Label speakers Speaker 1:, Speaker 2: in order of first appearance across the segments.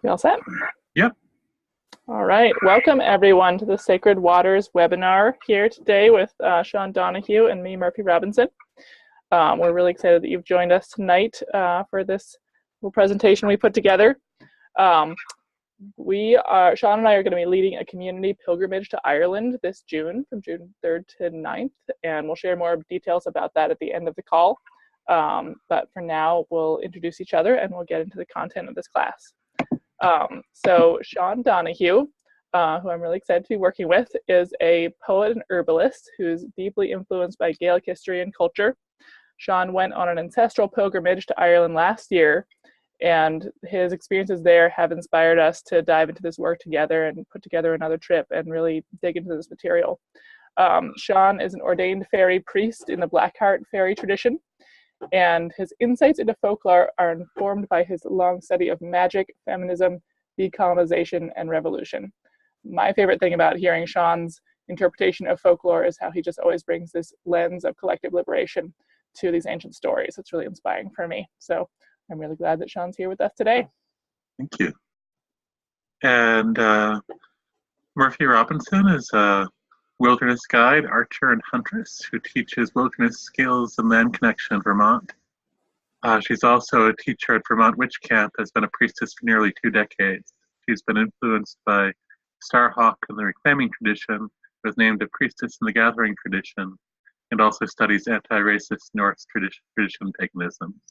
Speaker 1: We all set?
Speaker 2: Yep.
Speaker 1: All right. Welcome, everyone, to the Sacred Waters webinar here today with Sean Donahue and me, Murphy Robinson. We're really excited that you've joined us tonight for this little presentation we put together. Sean and I are going to be leading a community pilgrimage to Ireland this June, from June 3rd to 9th, and we'll share more details about that at the end of the call. But for now, we'll introduce each other and we'll get into the content of this class. So Sean Donahue, who I'm really excited to be working with, is a poet and herbalist who's deeply influenced by Gaelic history and culture. Sean went on an ancestral pilgrimage to Ireland last year, and his experiences there have inspired us to dive into this work together and put together another trip and really dig into this material. Sean is an ordained fairy priest in the Blackheart fairy tradition, and his insights into folklore are informed by his long study of magic, feminism, decolonization, and revolution. My favorite thing about hearing Sean's interpretation of folklore is how he just always brings this lens of collective liberation to these ancient stories. It's really inspiring for me. So I'm really glad that Sean's here with us today.
Speaker 2: Thank you. And Murphy Robinson is a wilderness guide, archer, and huntress who teaches wilderness skills and land connection in Vermont. She's also a teacher at Vermont Witch Camp, has been a priestess for nearly 2 decades. She's been influenced by Starhawk and the reclaiming tradition, was named a priestess in the gathering tradition, and also studies anti-racist Norse tradition paganisms.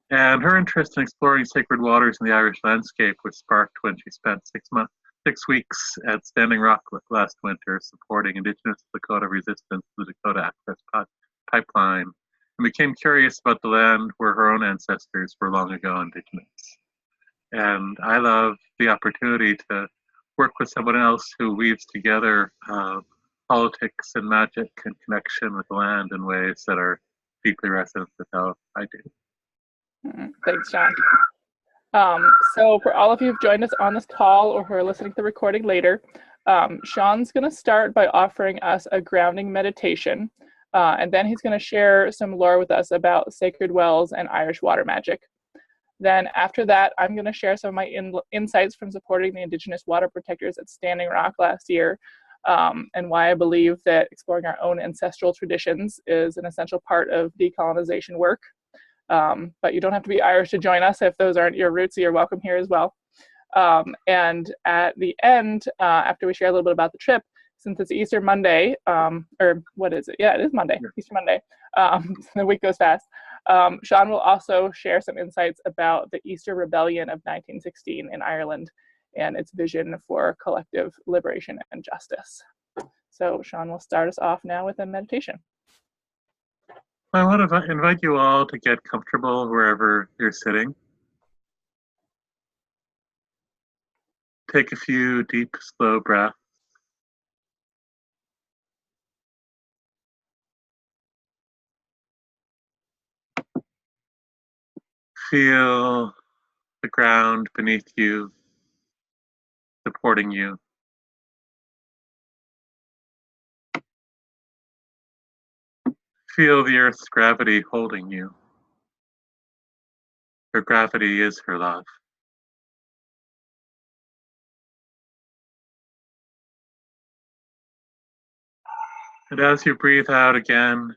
Speaker 2: And her interest in exploring sacred waters in the Irish landscape was sparked when she spent 6 weeks at Standing Rock last winter supporting Indigenous Lakota resistance to the Dakota Access Pipeline, and became curious about the land where her own ancestors were long ago Indigenous. And I love the opportunity to work with someone else who weaves together politics and magic and connection with the land in ways that are deeply resonant with how I do.
Speaker 1: Thanks, Sean. So for all of you who've joined us on this call or who are listening to the recording later, Sean's going to start by offering us a grounding meditation, and then he's going to share some lore with us about sacred wells and Irish water magic. Then after that, I'm going to share some of my insights from supporting the Indigenous water protectors at Standing Rock last year, and why I believe that exploring our own ancestral traditions is an essential part of decolonization work. But you don't have to be Irish to join us. If those aren't your roots, you're welcome here as well. And at the end, after we share a little bit about the trip, since it's Easter Monday, or what is it? Yeah, it is Monday, Easter Monday. The week goes fast. Sean will also share some insights about the Easter Rebellion of 1916 in Ireland and its vision for collective liberation and justice. So Sean will start us off now with a meditation.
Speaker 2: I want to invite you all to get comfortable wherever you're sitting. Take a few deep, slow breaths. Feel the ground beneath you, supporting you. Feel the earth's gravity holding you. Her gravity is her love. And as you breathe out again,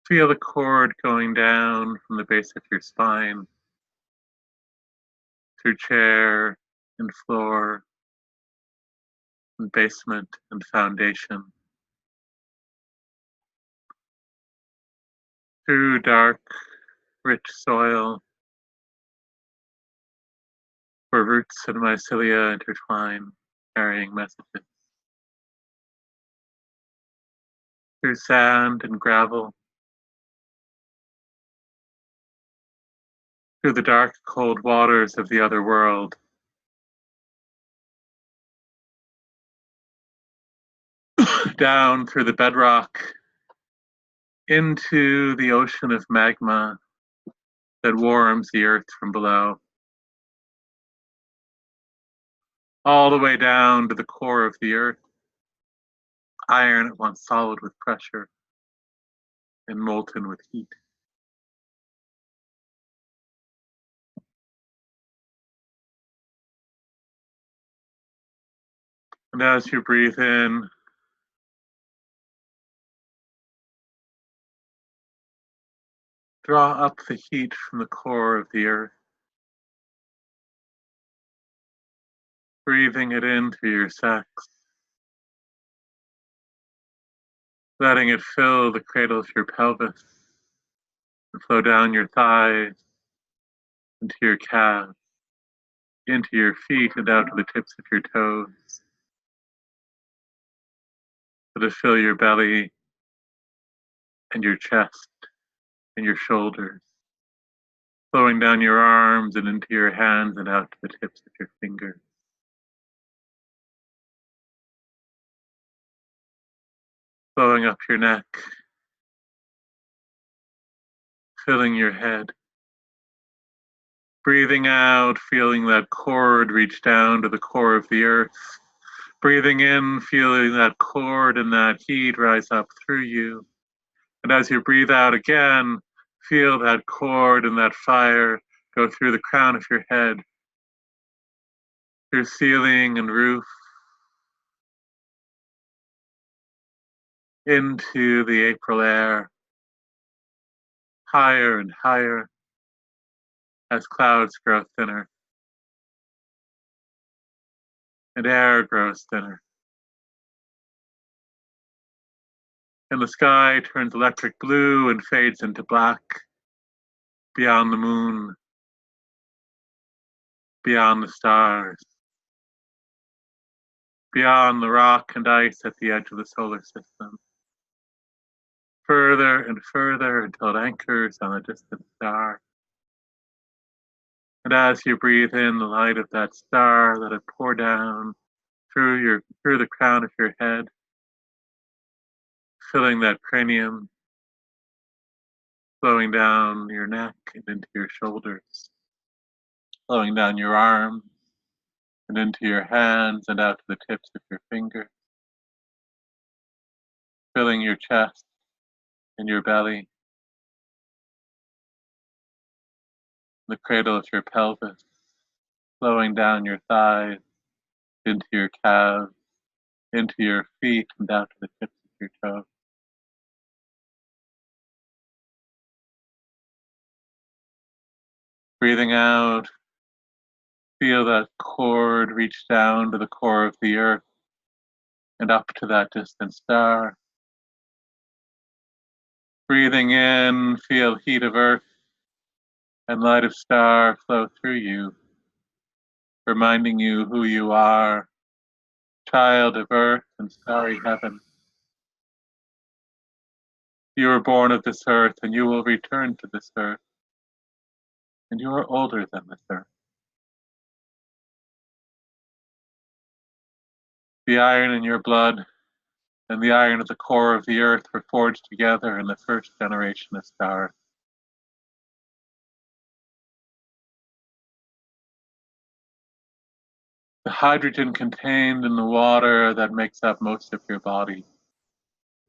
Speaker 2: feel the cord going down from the base of your spine, through chair and floor, and basement and foundation, through dark, rich soil, where roots and mycelia intertwine, carrying messages, through sand and gravel, through the dark, cold waters of the other world, down through the bedrock, into the ocean of magma that warms the earth from below, all the way down to the core of the earth, iron at once solid with pressure and molten with heat. And as you breathe in, draw up the heat from the core of the earth, breathing it in through your sex, letting it fill the cradle of your pelvis and flow down your thighs, into your calves, into your feet and out to the tips of your toes. Let it fill your belly and your chest and your shoulders, flowing down your arms and into your hands and out to the tips of your fingers. Flowing up your neck, filling your head. Breathing out, feeling that cord reach down to the core of the earth. Breathing in, feeling that cord and that heat rise up through you. And as you breathe out again, feel that cord and that fire go through the crown of your head, your ceiling and roof, into the April air, higher and higher as clouds grow thinner and air grows thinner. And the sky turns electric blue and fades into black beyond the moon, beyond the stars, beyond the rock and ice at the edge of the solar system, further and further until it anchors on a distant star. And as you breathe in the light of that star, let it pour down through the crown of your head, filling that cranium, flowing down your neck and into your shoulders, flowing down your arms and into your hands and out to the tips of your fingers, filling your chest and your belly, the cradle of your pelvis, flowing down your thighs, into your calves, into your feet, and down to the tips of your toes. Breathing out, feel that cord reach down to the core of the earth and up to that distant star. Breathing in, feel heat of earth and light of star flow through you, reminding you who you are, child of earth and starry heaven. You were born of this earth and you will return to this earth, and you are older than this earth. The iron in your blood and the iron of the core of the earth were forged together in the first generation of stars. The hydrogen contained in the water that makes up most of your body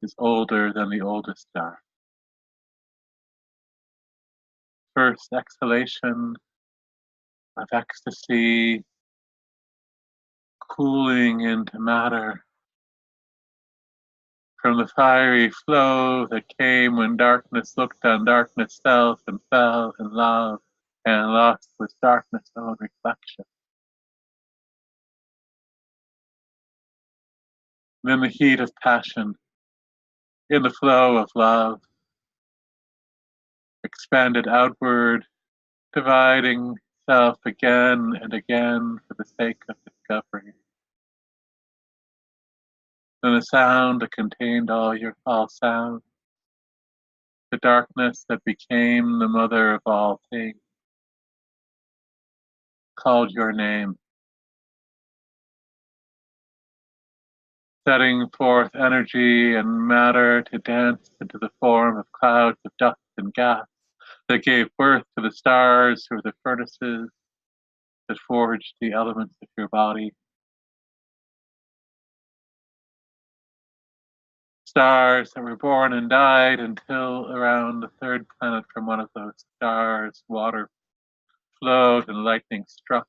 Speaker 2: is older than the oldest star. First exhalation of ecstasy, cooling into matter from the fiery flow that came when darkness looked on darkness self and fell in love and lost with darkness' own reflection. Then the heat of passion in the flow of love expanded outward, dividing self again and again for the sake of discovery. Then a sound that contained all sound, the darkness that became the mother of all things, called your name, setting forth energy and matter to dance into the form of clouds of dust and gas that gave birth to the stars or the furnaces that forged the elements of your body. Stars that were born and died until around the third planet from one of those stars, water flowed and lightning struck,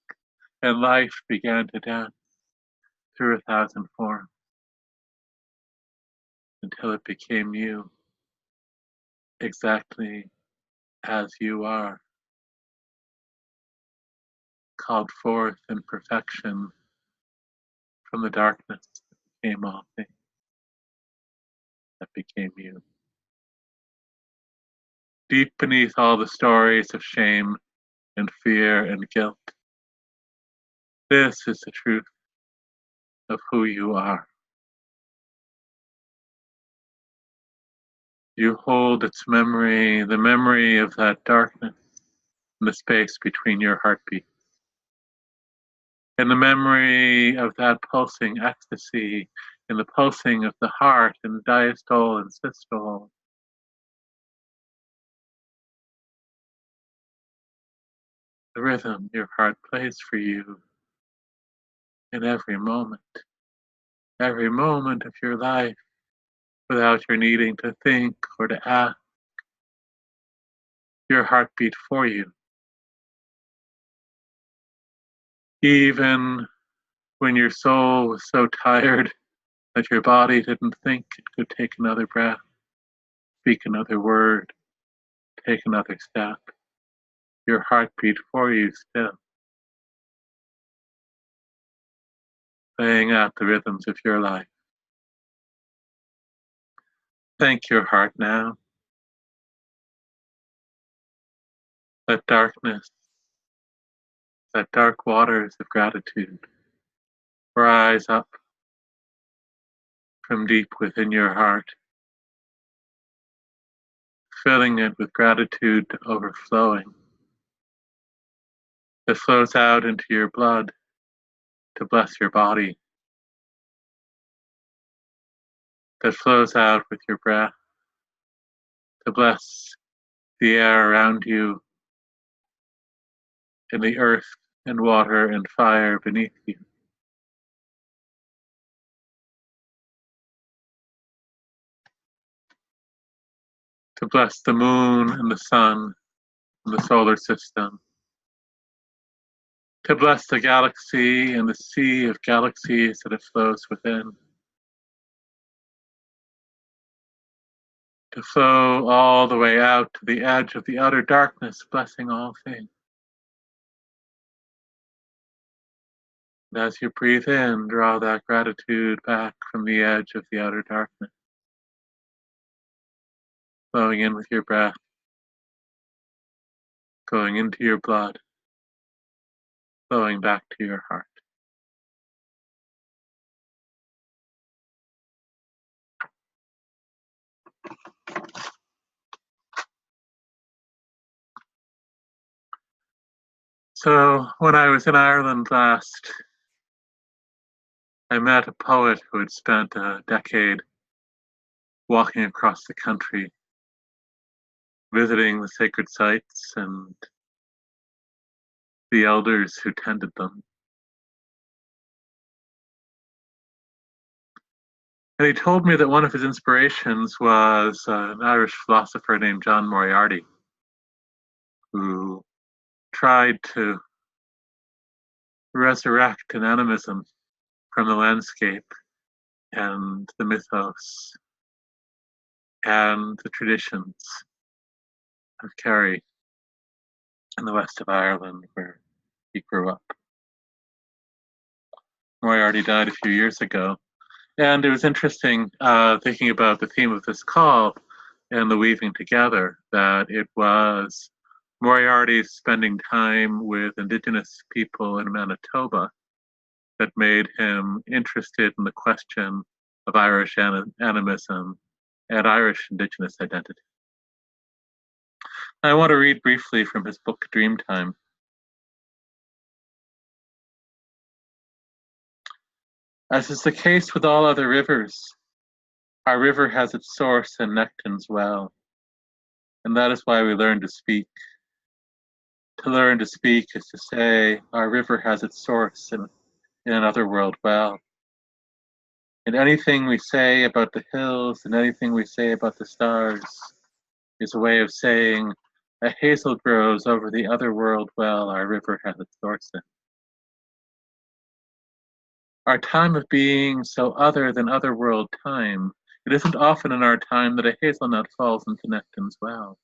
Speaker 2: and life began to dance through 1,000 forms until it became you, exactly as you are, called forth in perfection from the darkness that became all things, that became you. Deep beneath all the stories of shame and fear and guilt, this is the truth of who you are. You hold its memory, the memory of that darkness in the space between your heartbeats, and the memory of that pulsing ecstasy in the pulsing of the heart in diastole and systole. The rhythm your heart plays for you in every moment of your life, without your needing to think or to ask. Your heartbeat for you. Even when your soul was so tired that your body didn't think it could take another breath, speak another word, take another step, your heartbeat for you still, playing out the rhythms of your life. Thank your heart now. Let darkness, let dark waters of gratitude rise up from deep within your heart, filling it with gratitude to overflowing, that flows out into your blood to bless your body, that flows out with your breath to bless the air around you and the earth and water and fire beneath you. To bless the moon and the sun and the solar system. To bless the galaxy and the sea of galaxies that it flows within. To flow all the way out to the edge of the utter darkness, blessing all things. And as you breathe in, draw that gratitude back from the edge of the outer darkness, flowing in with your breath, going into your blood, flowing back to your heart. So when I was in Ireland last, I met a poet who had spent a decade walking across the country, visiting the sacred sites and the elders who tended them. And he told me that one of his inspirations was an Irish philosopher named John Moriarty, who tried to resurrect an animism from the landscape and the mythos and the traditions of Kerry in the west of Ireland, where he grew up. Moriarty died a few years ago. And it was interesting thinking about the theme of this call and the weaving together, that it was Moriarty's spending time with Indigenous people in Manitoba that made him interested in the question of Irish animism and Irish Indigenous identity. I want to read briefly from his book, Dreamtime. As is the case with all other rivers, our river has its source in Nectan's well, and that is why we learn to speak. To learn to speak is to say our river has its source in another world well. And anything we say about the hills and anything we say about the stars is a way of saying a hazel grows over the other world well our river has its source in. Our time of being so other than otherworld time. It isn't often in our time that a hazelnut falls into Nectan's well.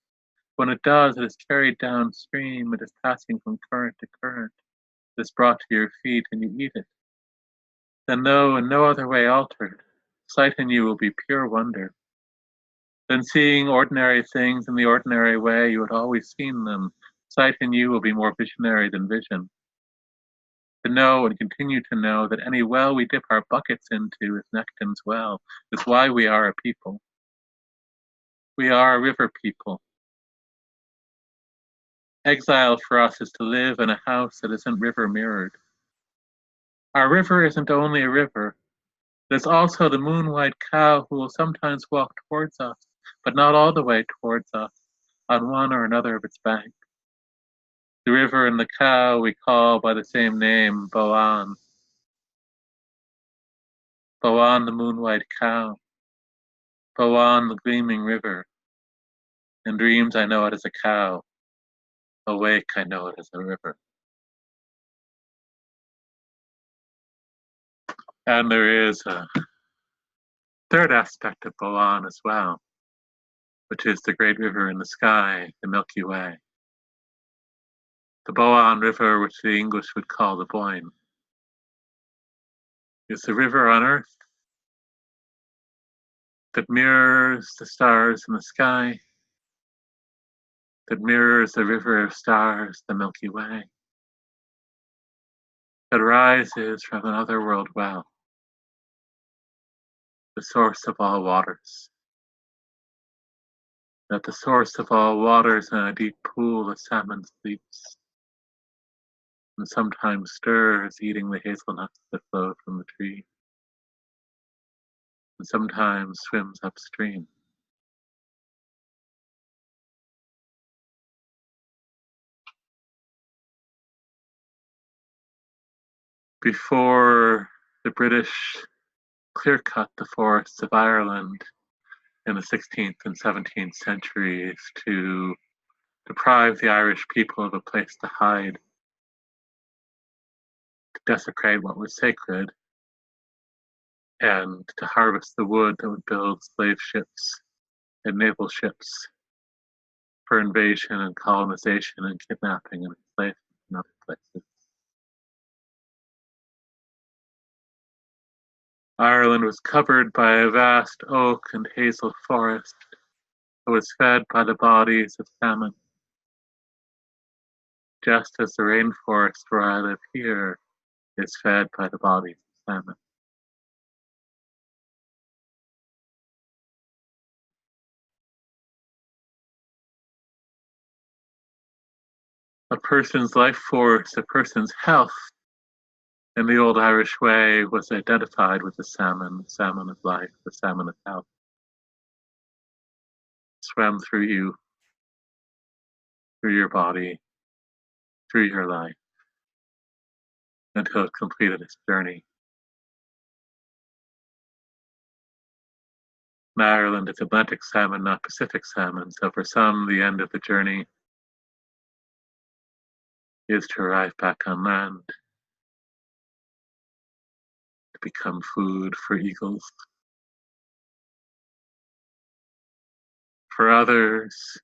Speaker 2: When it does, it is carried downstream, it is passing from current to current, it is brought to your feet and you eat it. Then though in no other way altered, sight in you will be pure wonder. Then seeing ordinary things in the ordinary way you had always seen them, sight in you will be more visionary than vision. To know and continue to know that any well we dip our buckets into is Nectan's well, is why we are a people. We are a river people. Exile for us is to live in a house that isn't river mirrored. Our river isn't only a river, it is also the moon-white cow who will sometimes walk towards us, but not all the way towards us, on one or another of its banks. The river and the cow we call by the same name, Boan. Boan the moon-white cow. Boan the gleaming river. In dreams I know it as a cow. Awake I know it as a river. And there is a third aspect of Boan as well, which is the great river in the sky, the Milky Way. The Boan River, which the English would call the Boyne, is the river on earth that mirrors the stars in the sky, that mirrors the river of stars, the Milky Way, that rises from another world well, the source of all waters. At the source of all waters in a deep pool the salmon sleeps, and sometimes stirs, eating the hazelnuts that flow from the tree, and sometimes swims upstream. Before the British clear-cut the forests of Ireland in the 16th and 17th centuries to deprive the Irish people of a place to hide, to desecrate what was sacred, and to harvest the wood that would build slave ships and naval ships for invasion and colonization and kidnapping and enslavement in other places. Ireland was covered by a vast oak and hazel forest that was fed by the bodies of salmon, just as the rainforest where I live here is fed by the bodies of salmon. A person's life force, a person's health, in the old Irish way, was identified with the salmon of life, the salmon of health. Swam through you, through your body, through your life, until it completed its journey. In Ireland, it's Atlantic salmon, not Pacific salmon, so for some, the end of the journey is to arrive back on land, to become food for eagles. For others,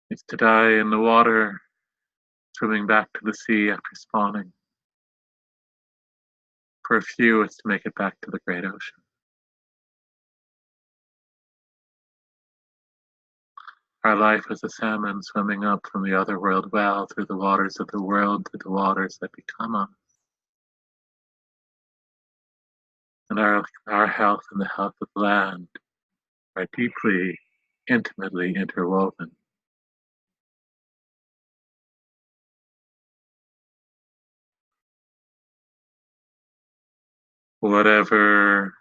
Speaker 2: it's to die in the water, swimming back to the sea after spawning. For a few, it's to make it back to the great ocean. Our life is a salmon swimming up from the other world well, through the waters of the world, through the waters that become us. And our health and the health of the land are deeply, intimately interwoven. Whatever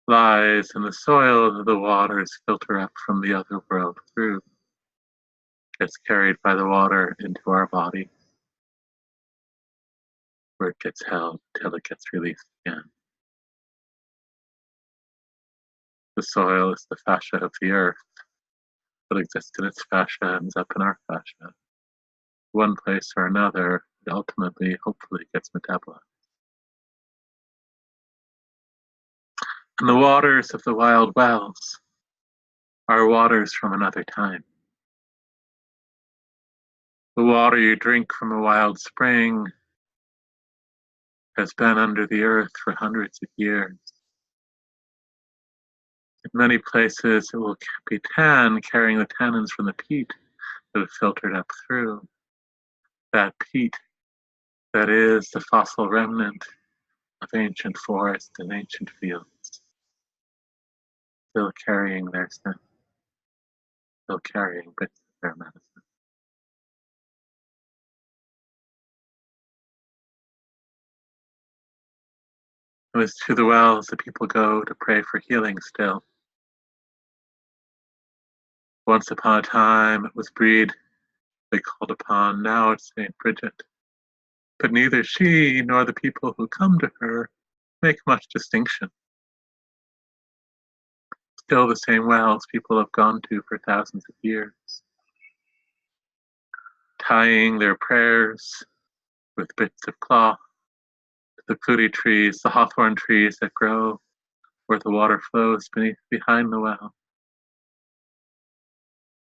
Speaker 2: lies in the soil of the waters filter up from the other world through, gets carried by the water into our body, where it gets held till it gets released again. The soil is the fascia of the earth. What exists in its fascia ends up in our fascia. One place or another, it ultimately, hopefully, gets metabolized. And the waters of the wild wells are waters from another time. The water you drink from a wild spring has been under the earth for hundreds of years. In many places, it will be tan, carrying the tannins from the peat that have filtered up through. That peat that is the fossil remnant of ancient forests and ancient fields, still carrying their scent, still carrying bits of their medicine. It was to the wells that people go to pray for healing still. Once upon a time, it was Breed they called upon, now it's St. Bridget. But neither she nor the people who come to her make much distinction. Still the same wells people have gone to for thousands of years, tying their prayers with bits of cloth to the puri trees, the hawthorn trees that grow where the water flows behind the well,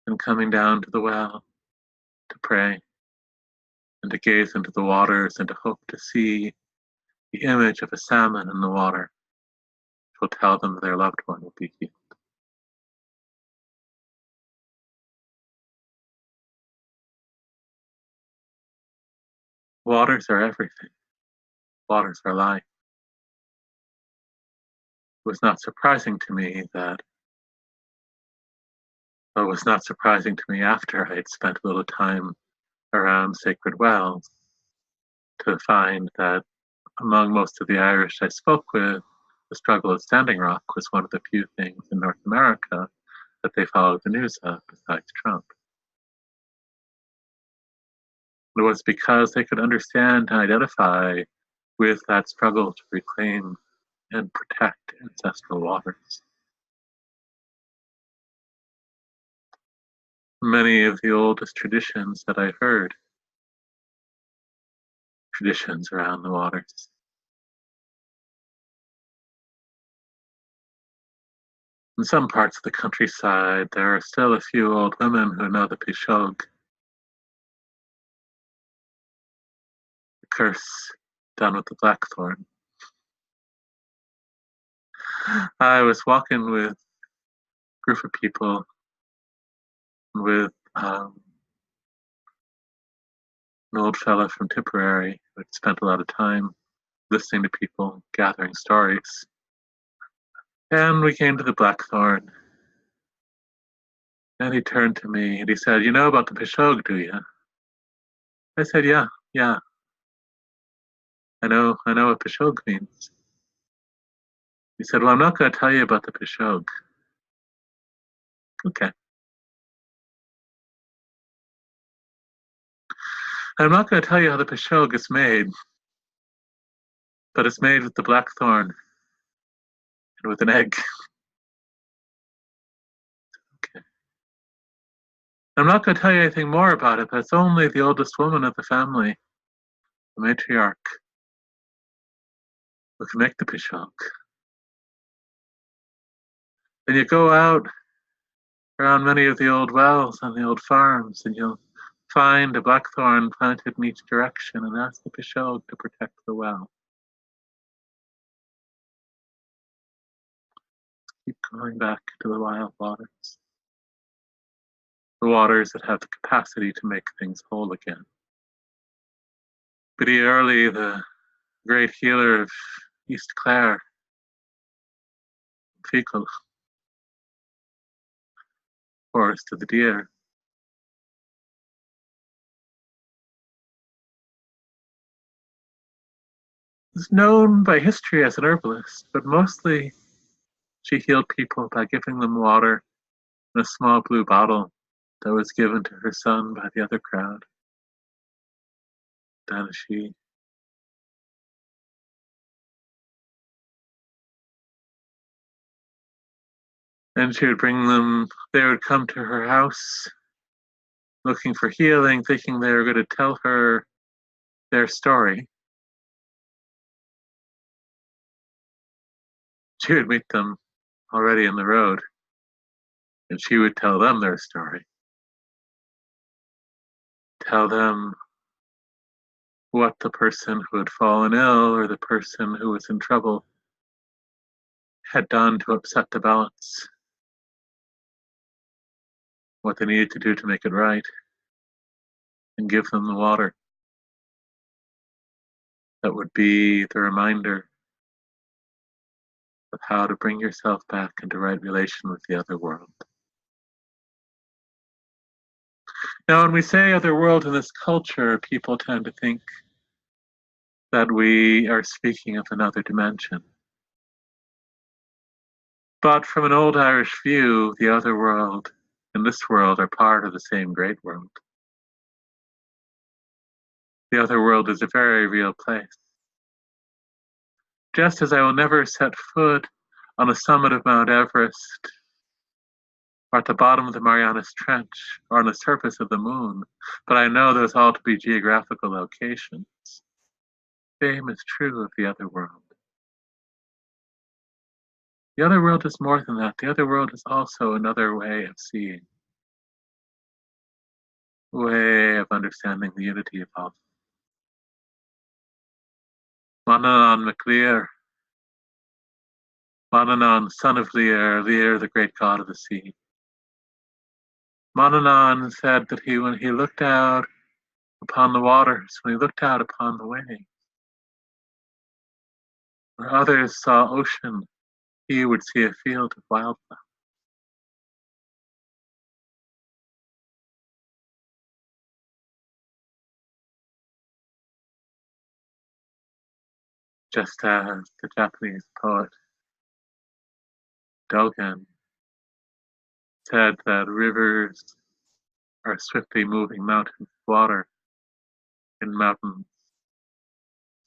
Speaker 2: and coming down to the well to pray and to gaze into the waters and to hope to see the image of a salmon in the water, which will tell them their loved one will be healed. Waters are everything. Waters are life. It was not surprising to me that, well, it was not surprising to me after I had spent a little time around sacred wells to find that among most of the Irish I spoke with, the struggle at Standing Rock was one of the few things in North America that they followed the news of besides Trump. It was because they could understand and identify with that struggle to reclaim and protect ancestral waters. Many of the oldest traditions that I heard, traditions around the waters. In some parts of the countryside, there are still a few old women who know the Pishog, the curse done with the blackthorn. I was walking with a group of people with an old fella from Tipperary who had spent a lot of time listening to people, gathering stories. And we came to the blackthorn. And he turned to me and he said, "You know about the Pishog, do you?" I said, "Yeah, yeah. I know what Pishog means." He said, "Well, I'm not going to tell you about the Pishog." Okay. I'm not going to tell you how the Pishog is made, but it's made with the blackthorn and with an egg. Okay. I'm not going to tell you anything more about it, but it's only the oldest woman of the family, the matriarch, who can make the Pishog. And you go out around many of the old wells on the old farms, and you'll find a blackthorn planted in each direction, and that's the Pishog to protect the well. Keep going back to the wild waters. The waters that have the capacity to make things whole again. Biddy Early, the great healer of East Clare, Fecal, Forest of the Deer. Is known by history as an herbalist, but mostly she healed people by giving them water in a small blue bottle that was given to her son by the other crowd. Danashi. And she would bring them, they would come to her house looking for healing, thinking they were going to tell her their story. She would meet them already in the road, and she would tell them their story. Tell them what the person who had fallen ill or the person who was in trouble had done to upset the balance, what they needed to do to make it right, and give them the water that would be the reminder of how to bring yourself back into right relation with the other world. Now, when we say other world in this culture, people tend to think that we are speaking of another dimension. But from an old Irish view, the other world and this world are part of the same great world. The other world is a very real place. Just as I will never set foot on the summit of Mount Everest, or at the bottom of the Marianas Trench, or on the surface of the moon, but I know those all to be geographical locations, same is true of the other world. The other world is more than that. The other world is also another way of seeing, a way of understanding the unity of all. Manannán mac Lir, Manannán, son of Lir, Lir, the great god of the sea. Manannán said that when he looked out upon the waters, when he looked out upon the waves, where others saw ocean, he would see a field of wildflowers. Just as the Japanese poet Dogen said that rivers are swiftly moving mountains of water, and mountains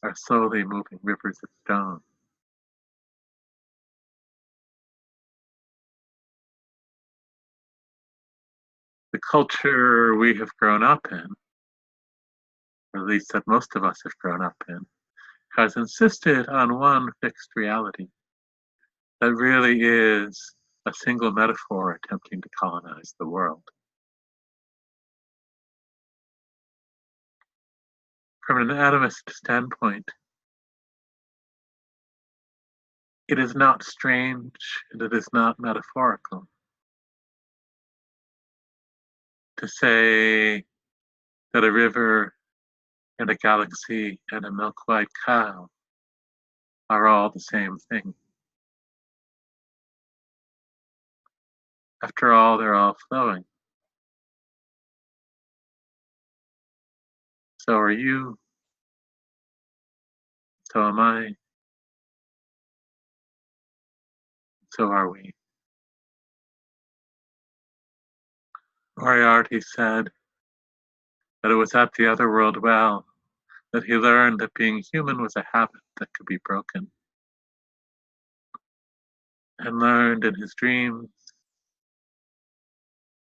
Speaker 2: are slowly moving rivers of stone. The culture we have grown up in, or at least that most of us have grown up in, has insisted on one fixed reality that really is a single metaphor attempting to colonize the world. From an atomist standpoint, it is not strange and it is not metaphorical to say that a river and a galaxy and a milk white cow are all the same thing. After all, they're all flowing. So are you, so am I, so are we. Moriarty said that it was at the other world well that he learned that being human was a habit that could be broken, and learned in his dreams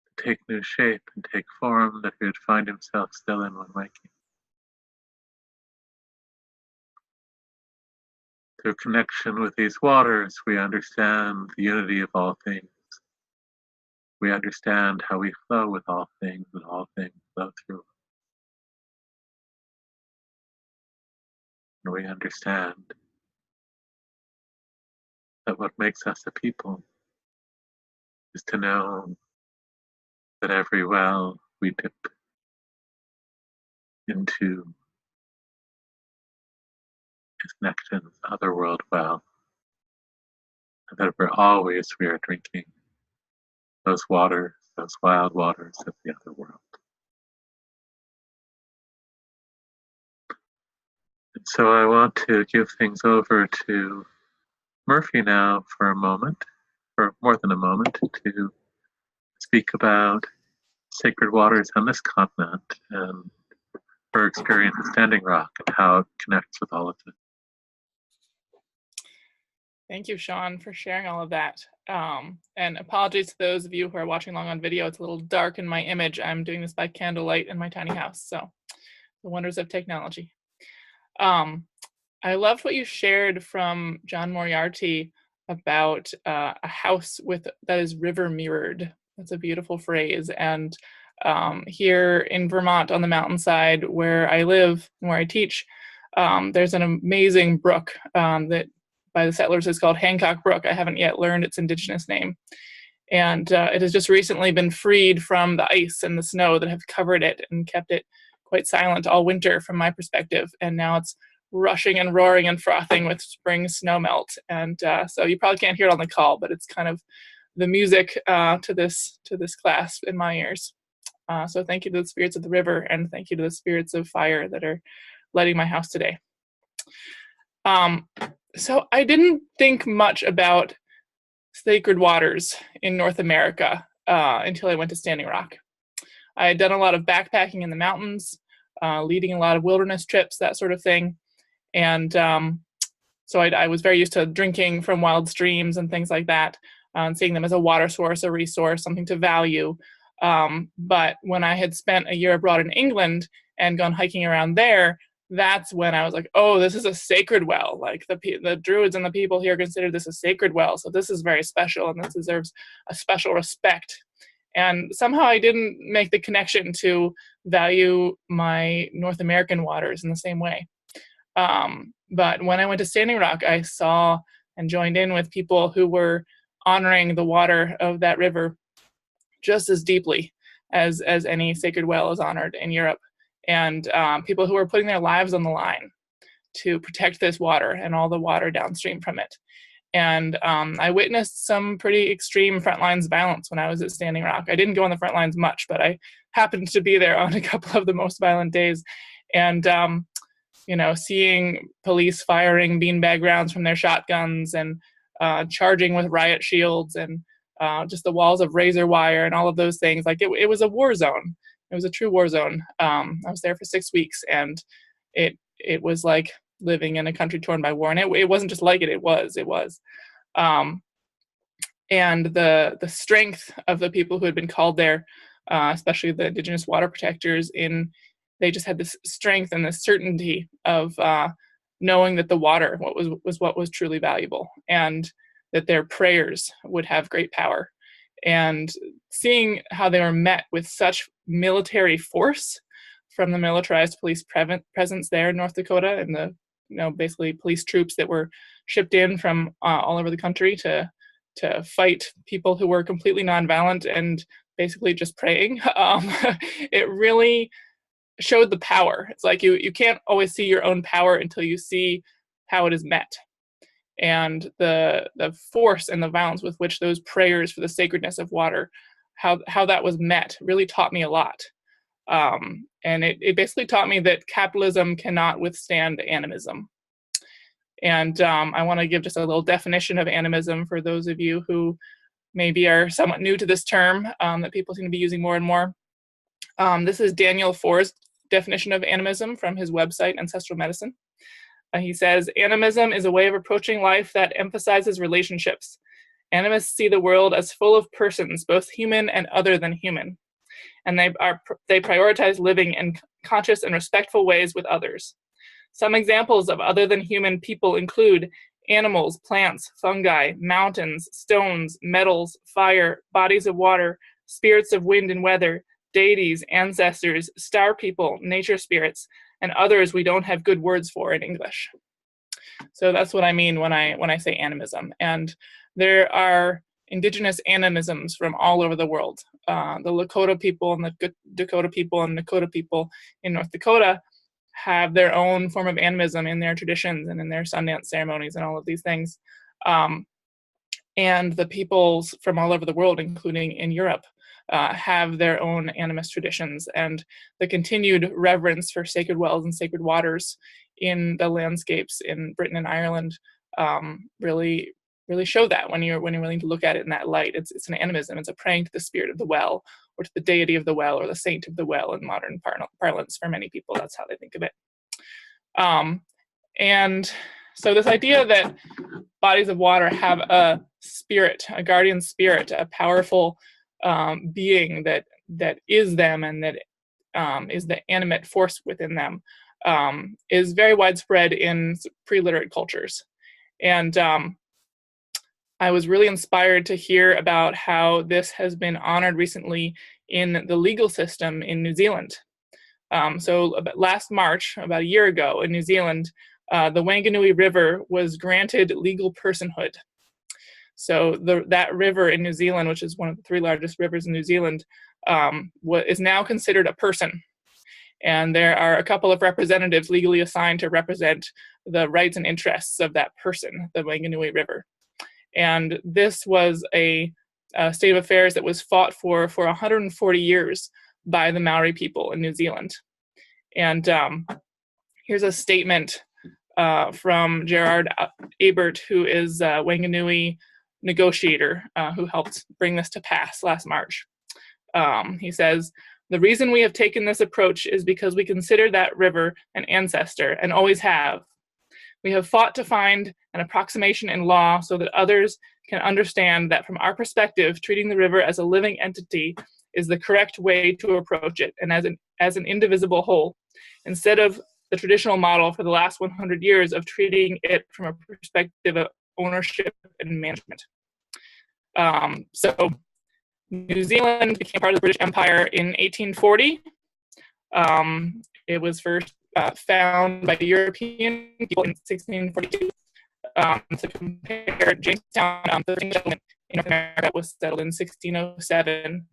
Speaker 2: to take new shape and take form that he would find himself still in when waking. Through connection with these waters, we understand the unity of all things. We understand how we flow with all things and all things flow through. And we understand that what makes us a people is to know that every well we dip into is Necton's otherworld well, and that we are drinking those waters, those wild waters of the other world. And so I want to give things over to Murphy now for a moment, for more than a moment, to speak about sacred waters on this continent and her experience at Standing Rock and how it connects with all of it.
Speaker 1: Thank you, Sean, for sharing all of that. And apologies to those of you who are watching along on video. It's a little dark in my image. I'm doing this by candlelight in my tiny house. So the wonders of technology. Um, I loved what you shared from John Moriarty about a house that is river mirrored. That's a beautiful phrase. And here in Vermont on the mountainside where I live and where I teach, there's an amazing brook that by the settlers is called Hancock Brook. I haven't yet learned its indigenous name. And it has just recently been freed from the ice and the snow that have covered it and kept it quite silent all winter from my perspective. And now it's rushing and roaring and frothing with spring snow melt. And so you probably can't hear it on the call, but it's kind of the music to this class in my ears. So thank you to the spirits of the river, and thank you to the spirits of fire that are lighting my house today. So I didn't think much about sacred waters in North America until I went to Standing Rock. I had done a lot of backpacking in the mountains, leading a lot of wilderness trips, that sort of thing. And so I was very used to drinking from wild streams and things like that, and seeing them as a water source, a resource, something to value. But when I had spent a year abroad in England and gone hiking around there, that's when I was like, oh, this is a sacred well. Like the Druids and the people here consider this a sacred well. So this is very special, and this deserves a special respect. And somehow I didn't make the connection to value my North American waters in the same way. But when I went to Standing Rock, I saw and joined in with people who were honoring the water of that river just as deeply as any sacred well is honored in Europe. And people who are putting their lives on the line to protect this water and all the water downstream from it. And I witnessed some pretty extreme front lines violence when I was at Standing Rock. I didn't go on the front lines much, but I happened to be there on a couple of the most violent days. And, seeing police firing beanbag rounds from their shotguns and charging with riot shields and just the walls of razor wire and all of those things. Like it was a war zone. It was a true war zone. I was there for 6 weeks, and it was like living in a country torn by war. And it wasn't just like it. It was. And the strength of the people who had been called there, especially the indigenous water protectors, they just had this strength and this certainty of knowing that the water was what was truly valuable, and that their prayers would have great power. And seeing how they were met with such military force from the militarized police presence there in North Dakota, and the basically police troops that were shipped in from all over the country to fight people who were completely nonviolent and basically just praying. It really showed the power. It's like you can't always see your own power until you see how it is met. And the force and the violence with which those prayers for the sacredness of water, how that was met, really taught me a lot. And it basically taught me that capitalism cannot withstand animism. And I want to give just a little definition of animism for those of you who maybe are somewhat new to this term that people seem to be using more and more. This is Daniel Forr's definition of animism from his website, Ancestral Medicine. He says, animism is a way of approaching life that emphasizes relationships. Animists see the world as full of persons, both human and other than human. And they prioritize living in conscious and respectful ways with others. Some examples of other than human people include animals, plants, fungi, mountains, stones, metals, fire, bodies of water, spirits of wind and weather, deities, ancestors, star people, nature spirits, and others we don't have good words for in English. So that's what I mean when I say animism. And there are indigenous animisms from all over the world. The Lakota people and the Dakota people and Nakota people in North Dakota have their own form of animism in their traditions and in their Sundance ceremonies and all of these things. And the peoples from all over the world, including in Europe, have their own animist traditions, and the continued reverence for sacred wells and sacred waters in the landscapes in Britain and Ireland really show that when you're willing to look at it in that light. It's an animism. It's a praying to the spirit of the well, or to the deity of the well, or the saint of the well in modern parlance for many people. That's how they think of it. And so this idea that bodies of water have a spirit, a guardian spirit, a powerful being that is them and that is the animate force within them, is very widespread in pre-literate cultures. And I was really inspired to hear about how this has been honored recently in the legal system in New Zealand. So last March, about a year ago in New Zealand, the Wanganui River was granted legal personhood. So that river in New Zealand, which is one of the 3 largest rivers in New Zealand, is now considered a person. And there are a couple of representatives legally assigned to represent the rights and interests of that person, the Wanganui River. And this was a state of affairs that was fought for 140 years by the Maori people in New Zealand. And here's a statement from Gerard Abert, who is a Wanganui negotiator who helped bring this to pass last March. He says, "The reason we have taken this approach is because we consider that river an ancestor and always have. We have fought to find an approximation in law so that others can understand that from our perspective, treating the river as a living entity is the correct way to approach it and as an indivisible whole, instead of the traditional model for the last 100 years of treating it from a perspective of ownership and management." So New Zealand became part of the British Empire in 1840. It was first found by European people in 1642. To compare, Jamestown, the British settlement in North America, was settled in 1607.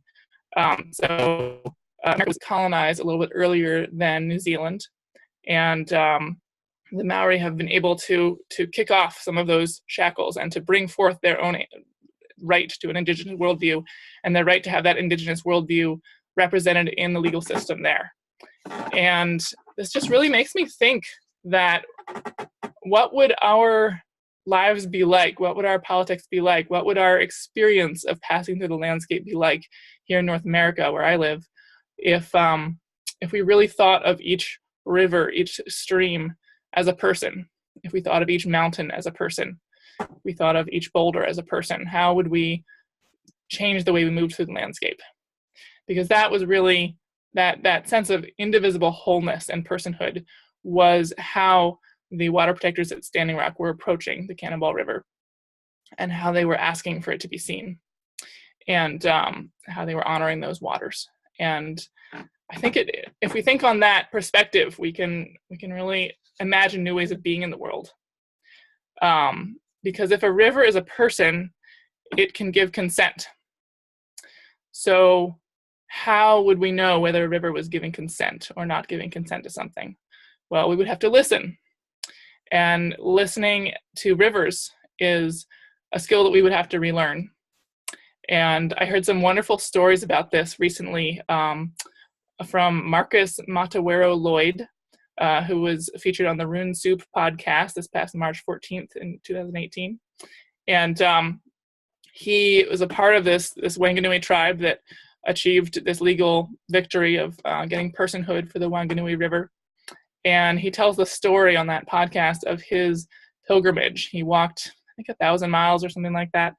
Speaker 1: So America was colonized a little bit earlier than New Zealand, and the Maori have been able to kick off some of those shackles and to bring forth their own right to an indigenous worldview, and their right to have that indigenous worldview represented in the legal system there. And this just really makes me think that what would our lives be like? What would our politics be like? What would our experience of passing through the landscape be like here in North America, where I live, if we really thought of each river, each stream as a person, if we thought of each mountain as a person, we thought of each boulder as a person? How would we change the way we moved through the landscape? Because that was really that sense of indivisible wholeness and personhood was how the water protectors at Standing Rock were approaching the Cannonball River, and how they were asking for it to be seen, and how they were honoring those waters. And I think if we think on that perspective, we can really imagine new ways of being in the world. Because if a river is a person, it can give consent. So how would we know whether a river was giving consent or not giving consent to something? Well, we would have to listen. And listening to rivers is a skill that we would have to relearn. And I heard some wonderful stories about this recently from Marcus Matawero Lloyd, who was featured on the Rune Soup podcast this past March 14th in 2018. And he was a part of this Wanganui tribe that achieved this legal victory of getting personhood for the Wanganui River. And he tells the story on that podcast of his pilgrimage. He walked, I think, 1,000 miles or something like that,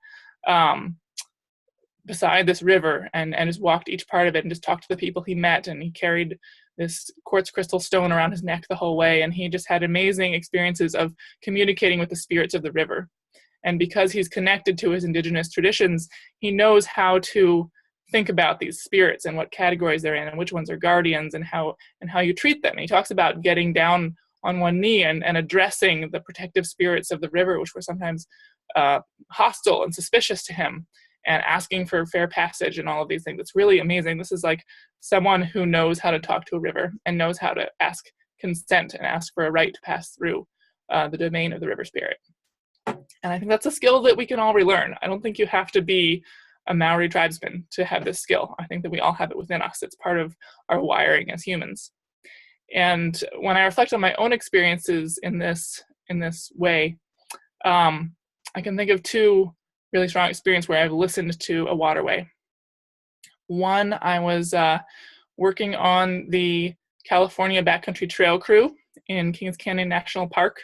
Speaker 1: beside this river, and just walked each part of it and just talked to the people he met. And he carried this quartz crystal stone around his neck the whole way. And he just had amazing experiences of communicating with the spirits of the river. And because he's connected to his indigenous traditions, he knows how to think about these spirits and what categories they're in and which ones are guardians and how you treat them. And he talks about getting down on one knee and addressing the protective spirits of the river, which were sometimes hostile and suspicious to him, and asking for fair passage and all of these things. It's really amazing. This is like someone who knows how to talk to a river and knows how to ask consent and ask for a right to pass through the domain of the river spirit. And I think that's a skill that we can all relearn. I don't think you have to be a Maori tribesman to have this skill. I think that we all have it within us. It's part of our wiring as humans. And when I reflect on my own experiences in this way, I can think of two really strong experiences where I've listened to a waterway. One, I was working on the California Backcountry Trail Crew in Kings Canyon National Park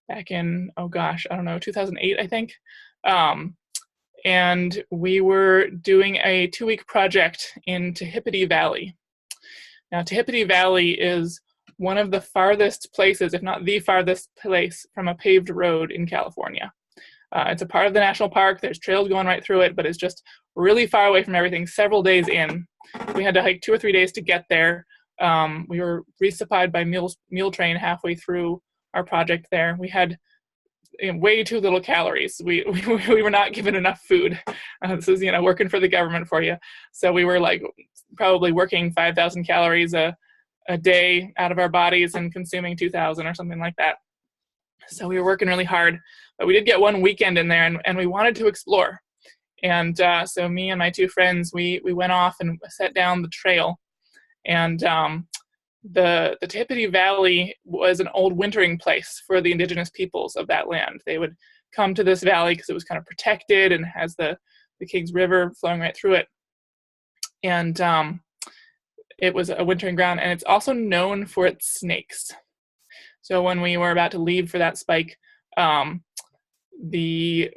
Speaker 1: back in, 2008, I think. And we were doing a 2-week project in Tehipite Valley. Now, Tehipite Valley is one of the farthest places, if not the farthest place, from a paved road in California. It's a part of the national park. There's trails going right through it, but it's just really far away from everything. Several days in, we had to hike 2 or 3 days to get there. We were resupplied by meal train halfway through our project there. We had way too little calories. We were not given enough food. This is, working for the government for you. So we were like probably working 5,000 calories a day out of our bodies and consuming 2,000 or something like that. So we were working really hard, but we did get one weekend in there, and we wanted to explore. And so me and my 2 friends, we went off and set down the trail. And the Tehipite Valley was an old wintering place for the indigenous peoples of that land. They would come to this valley because it was kind of protected and has the Kings River flowing right through it. And it was a wintering ground, and it's also known for its snakes. So when we were about to leave for that spike, the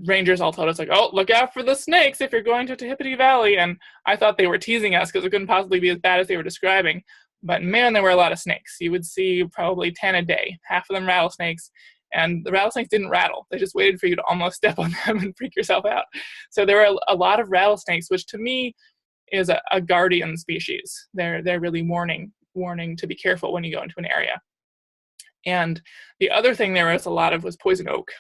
Speaker 1: rangers all told us, like, oh, look out for the snakes if you're going to Tehipite Valley. And I thought they were teasing us because it couldn't possibly be as bad as they were describing. But man, there were a lot of snakes. You would see probably 10 a day, half of them rattlesnakes. And the rattlesnakes didn't rattle. They just waited for you to almost step on them and freak yourself out. So there were a lot of rattlesnakes, which to me is a guardian species. They're really warning to be careful when you go into an area. And the other thing there was a lot of was poison oak.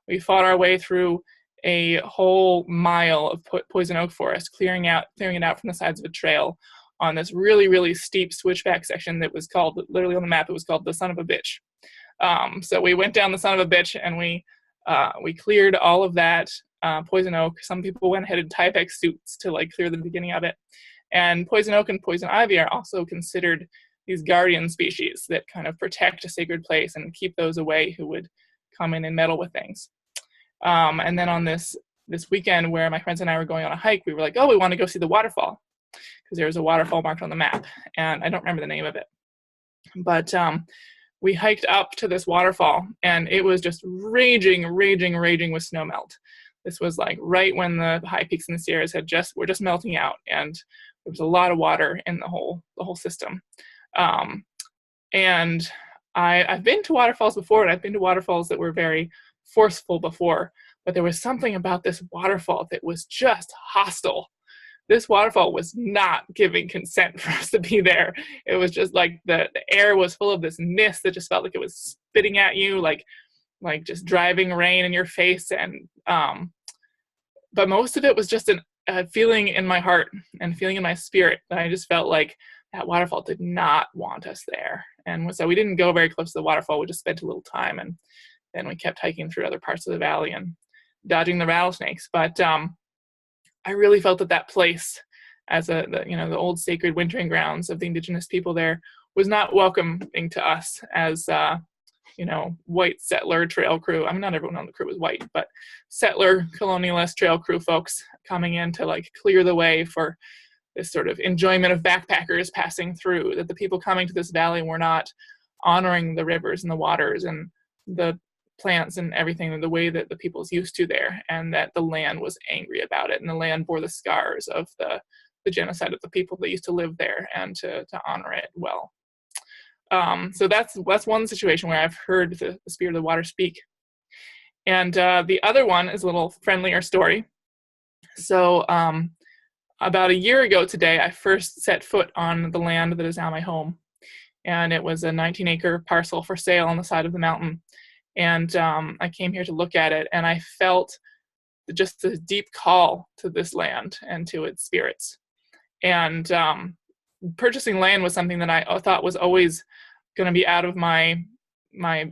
Speaker 1: We fought our way through a whole mile of poison oak forest, clearing it out from the sides of a trail on this really, really steep switchback section that was called, literally on the map, it was called the Son of a Bitch. So we went down the Son of a Bitch, and we cleared all of that poison oak. Some people went ahead in Tyvek suits to clear the beginning of it. And poison oak and poison ivy are also considered these guardian species that kind of protect a sacred place and keep those away who would come in and meddle with things. And then on this weekend where my friends and I were going on a hike, we were like, oh, we want to go see the waterfall, because there was a waterfall marked on the map, and I don't remember the name of it. But we hiked up to this waterfall, and it was just raging with snow melt. This was right when the high peaks in the Sierras were just melting out, and there was a lot of water in the whole system. And I've been to waterfalls before, and I've been to waterfalls that were very forceful before, but there was something about this waterfall that was just hostile. This waterfall was not giving consent for us to be there. It was just the air was full of this mist that just felt like it was spitting at you, like just driving rain in your face. And but most of it was just a feeling in my heart and feeling in my spirit. I just felt like that waterfall did not want us there. And so we didn't go very close to the waterfall. We just spent a little time, and then we kept hiking through other parts of the valley and dodging the rattlesnakes. But I really felt that place, as the old sacred wintering grounds of the indigenous people there, was not welcoming to us as white settler trail crew. I mean, not everyone on the crew was white, but settler colonialist trail crew folks coming in to clear the way for this sort of enjoyment of backpackers passing through, that the people coming to this valley were not honoring the rivers and the waters and the plants and everything the way that the people's used to there, and that the land was angry about it, and the land bore the scars of the genocide of the people that used to live there, and to honor it well. So that's one situation where I've heard the spirit of the water speak. And the other one is a little friendlier story. So about a year ago today, I first set foot on the land that is now my home. And it was a 19-acre parcel for sale on the side of the mountain. And I came here to look at it, and I felt just a deep call to this land and to its spirits. And purchasing land was something that I thought was always going to be out of my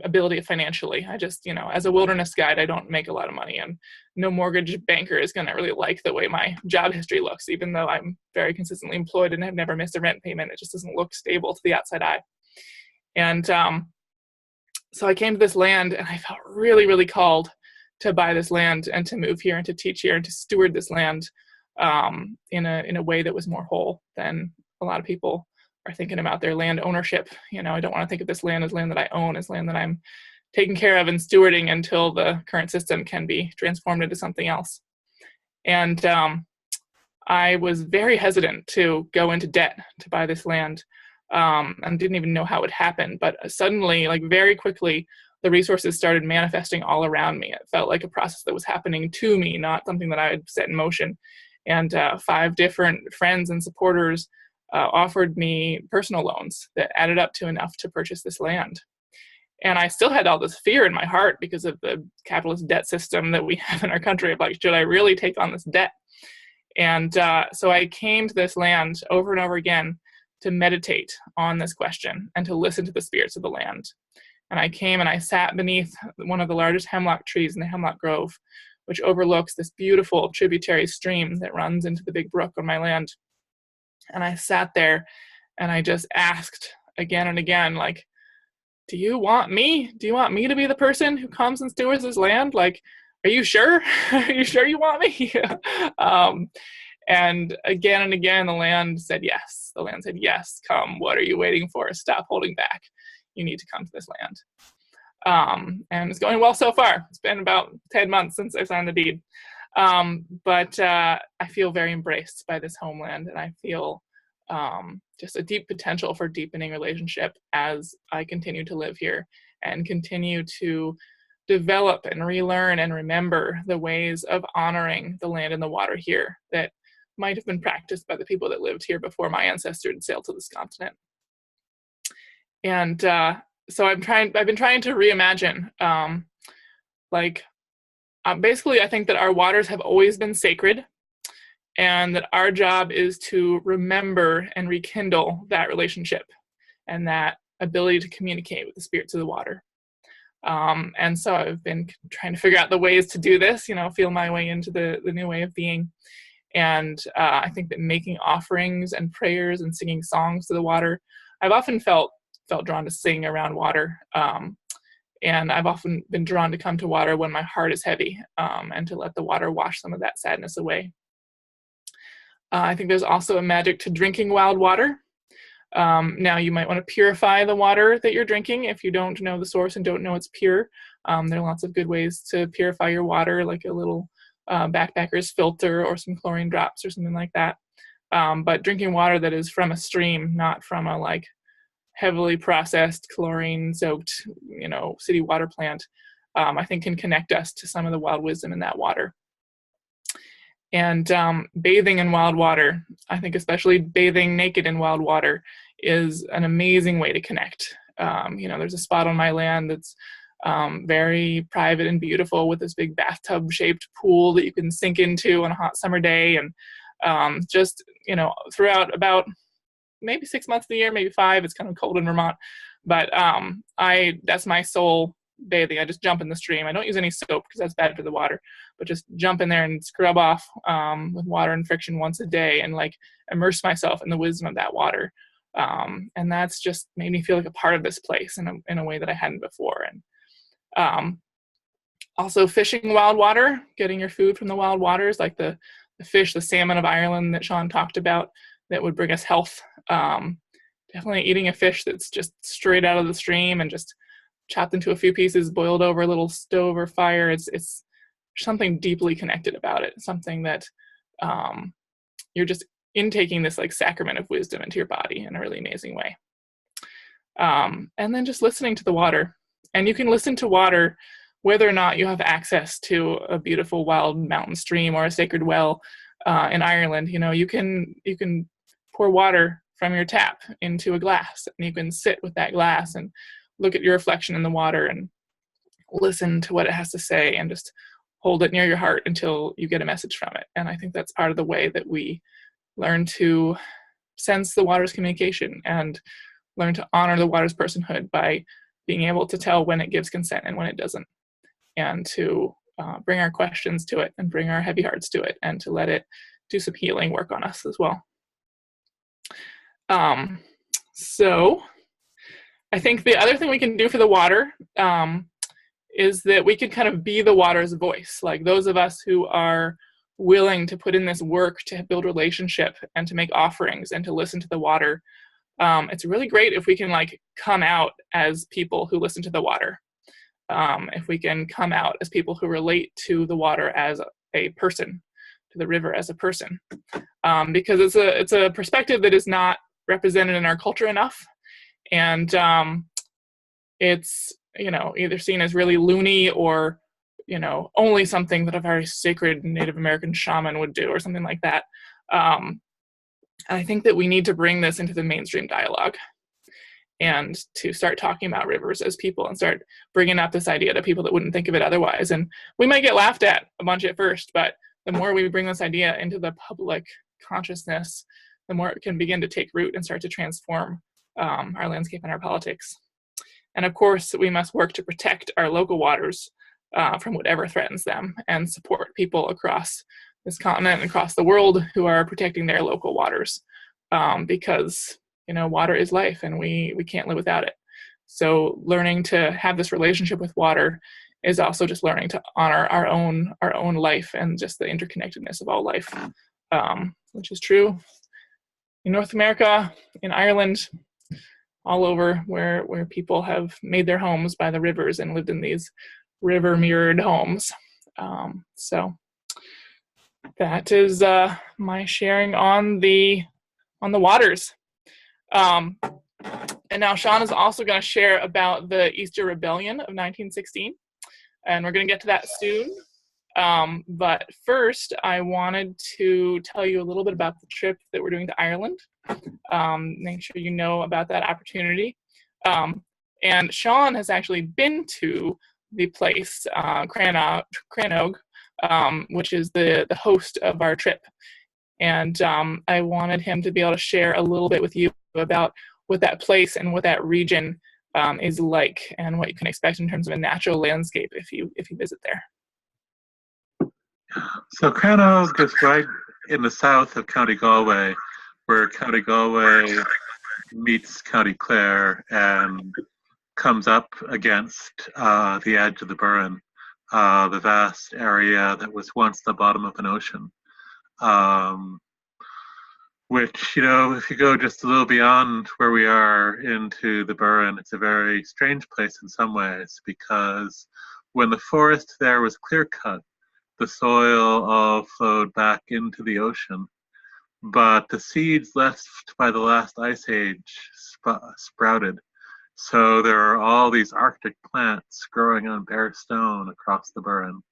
Speaker 1: ability financially. I just, as a wilderness guide, I don't make a lot of money, and no mortgage banker is going to really like the way my job history looks, even though I'm very consistently employed and have never missed a rent payment. It just doesn't look stable to the outside eye. And so I came to this land, and I felt really, really called to buy this land and to move here and to teach here and to steward this land in a way that was more whole than a lot of people are thinking about their land ownership. I don't want to think of this land as land that I own, as land that I'm taking care of and stewarding until the current system can be transformed into something else. And I was very hesitant to go into debt to buy this land. and didn't even know how it would happen. But suddenly, like very quickly, the resources started manifesting all around me. It felt like a process that was happening to me, not something that I had set in motion. And 5 different friends and supporters offered me personal loans that added up to enough to purchase this land. And I still had all this fear in my heart because of the capitalist debt system that we have in our country of like, should I really take on this debt? And so I came to this land over and over again to meditate on this question and to listen to the spirits of the land. And I came and I sat beneath one of the largest hemlock trees in the hemlock grove, which overlooks this beautiful tributary stream that runs into the big brook on my land. And I sat there and I just asked again and again, like, do you want me? Do you want me to be the person who comes and stewards this land? Like, are you sure? Are you sure you want me? And again, the land said yes. The land said, yes, come. What are you waiting for? Stop holding back. You need to come to this land. And it's going well so far. It's been about 10 months since I signed the deed. But I feel very embraced by this homeland, and I feel just a deep potential for deepening relationship as I continue to live here and continue to develop and relearn and remember the ways of honoring the land and the water here that might have been practiced by the people that lived here before my ancestors had sailed to this continent. And so I've been trying to reimagine, basically I think that our waters have always been sacred, and that our job is to remember and rekindle that relationship and that ability to communicate with the spirits of the water. And so I've been trying to figure out the ways to do this, feel my way into the new way of being. And I think that making offerings and prayers and singing songs to the water, I've often felt drawn to sing around water. And I've often been drawn to come to water when my heart is heavy, and to let the water wash some of that sadness away. I think there's also a magic to drinking wild water. Now, you might want to purify the water that you're drinking if you don't know the source and don't know it's pure. There are lots of good ways to purify your water, like a little backpacker's filter or some chlorine drops or something like that. But drinking water that is from a stream, not from a heavily processed chlorine-soaked, city water plant, I think can connect us to some of the wild wisdom in that water. And bathing in wild water, I think especially bathing naked in wild water, is an amazing way to connect. There's a spot on my land that's very private and beautiful with this big bathtub-shaped pool that you can sink into on a hot summer day. And throughout about maybe 6 months of the year, maybe 5, it's kind of cold in Vermont. But that's my sole bathing. I just jump in the stream. I don't use any soap because that's bad for the water, but just jump in there and scrub off with water and friction once a day and immerse myself in the wisdom of that water. And that's just made me feel like a part of this place in a way that I hadn't before. And also fishing wild water, getting your food from the wild waters, like the fish, the salmon of Ireland that Sean talked about, that would bring us health. Definitely eating a fish that's just straight out of the stream and just chopped into a few pieces, boiled over a little stove or fire. It's something deeply connected about it. Something that you're just intaking this sacrament of wisdom into your body in a really amazing way. And then just listening to the water. And you can listen to water whether or not you have access to a beautiful wild mountain stream or a sacred well in Ireland. You can pour water from your tap into a glass, and you can sit with that glass and look at your reflection in the water and listen to what it has to say and just hold it near your heart until you get a message from it. And I think that's part of the way that we learn to sense the water's communication and learn to honor the water's personhood by being able to tell when it gives consent and when it doesn't, and to bring our questions to it and bring our heavy hearts to it and to let it do some healing work on us as well. So I think the other thing we can do for the water is that we can kind of be the water's voice. Like those of us who are willing to put in this work to build relationship and to make offerings and to listen to the water. It's really great if we can come out as people who listen to the water. If we can come out as people who relate to the water as a person, to the river as a person, because it's a perspective that is not represented in our culture enough, and it's either seen as really loony or only something that a very sacred Native American shaman would do or something like that. And I think that we need to bring this into the mainstream dialogue and to start talking about rivers as people and start bringing up this idea to people that wouldn't think of it otherwise. And we might get laughed at a bunch at first, but the more we bring this idea into the public consciousness, the more it can begin to take root and start to transform our landscape and our politics. And of course, we must work to protect our local waters from whatever threatens them and support people across this continent and across the world who are protecting their local waters, because water is life and we can't live without it. So learning to have this relationship with water is also just learning to honor our own life and just the interconnectedness of all life, which is true in North America, in Ireland, all over where people have made their homes by the rivers and lived in these river mirrored homes. So that is my sharing on the waters. And now Sean is also going to share about the Easter Rebellion of 1916, and we're going to get to that soon. But first, I wanted to tell you a little bit about the trip that we're doing to Ireland. Make sure you know about that opportunity. And Sean has actually been to the place, Crannog, which is the host of our trip. And I wanted him to be able to share a little bit with you about what that place and what that region is like and what you can expect in terms of a natural landscape if you visit there.
Speaker 2: So Crannog is right in the south of County Galway, where County Galway meets County Clare and comes up against the edge of the Burren, the vast area that was once the bottom of an ocean. Which, if you go just a little beyond where we are into the Burren, it's a very strange place in some ways, because when the forest there was clear cut, the soil all flowed back into the ocean. But the seeds left by the last ice age sprouted. So there are all these Arctic plants growing on bare stone across the Burren.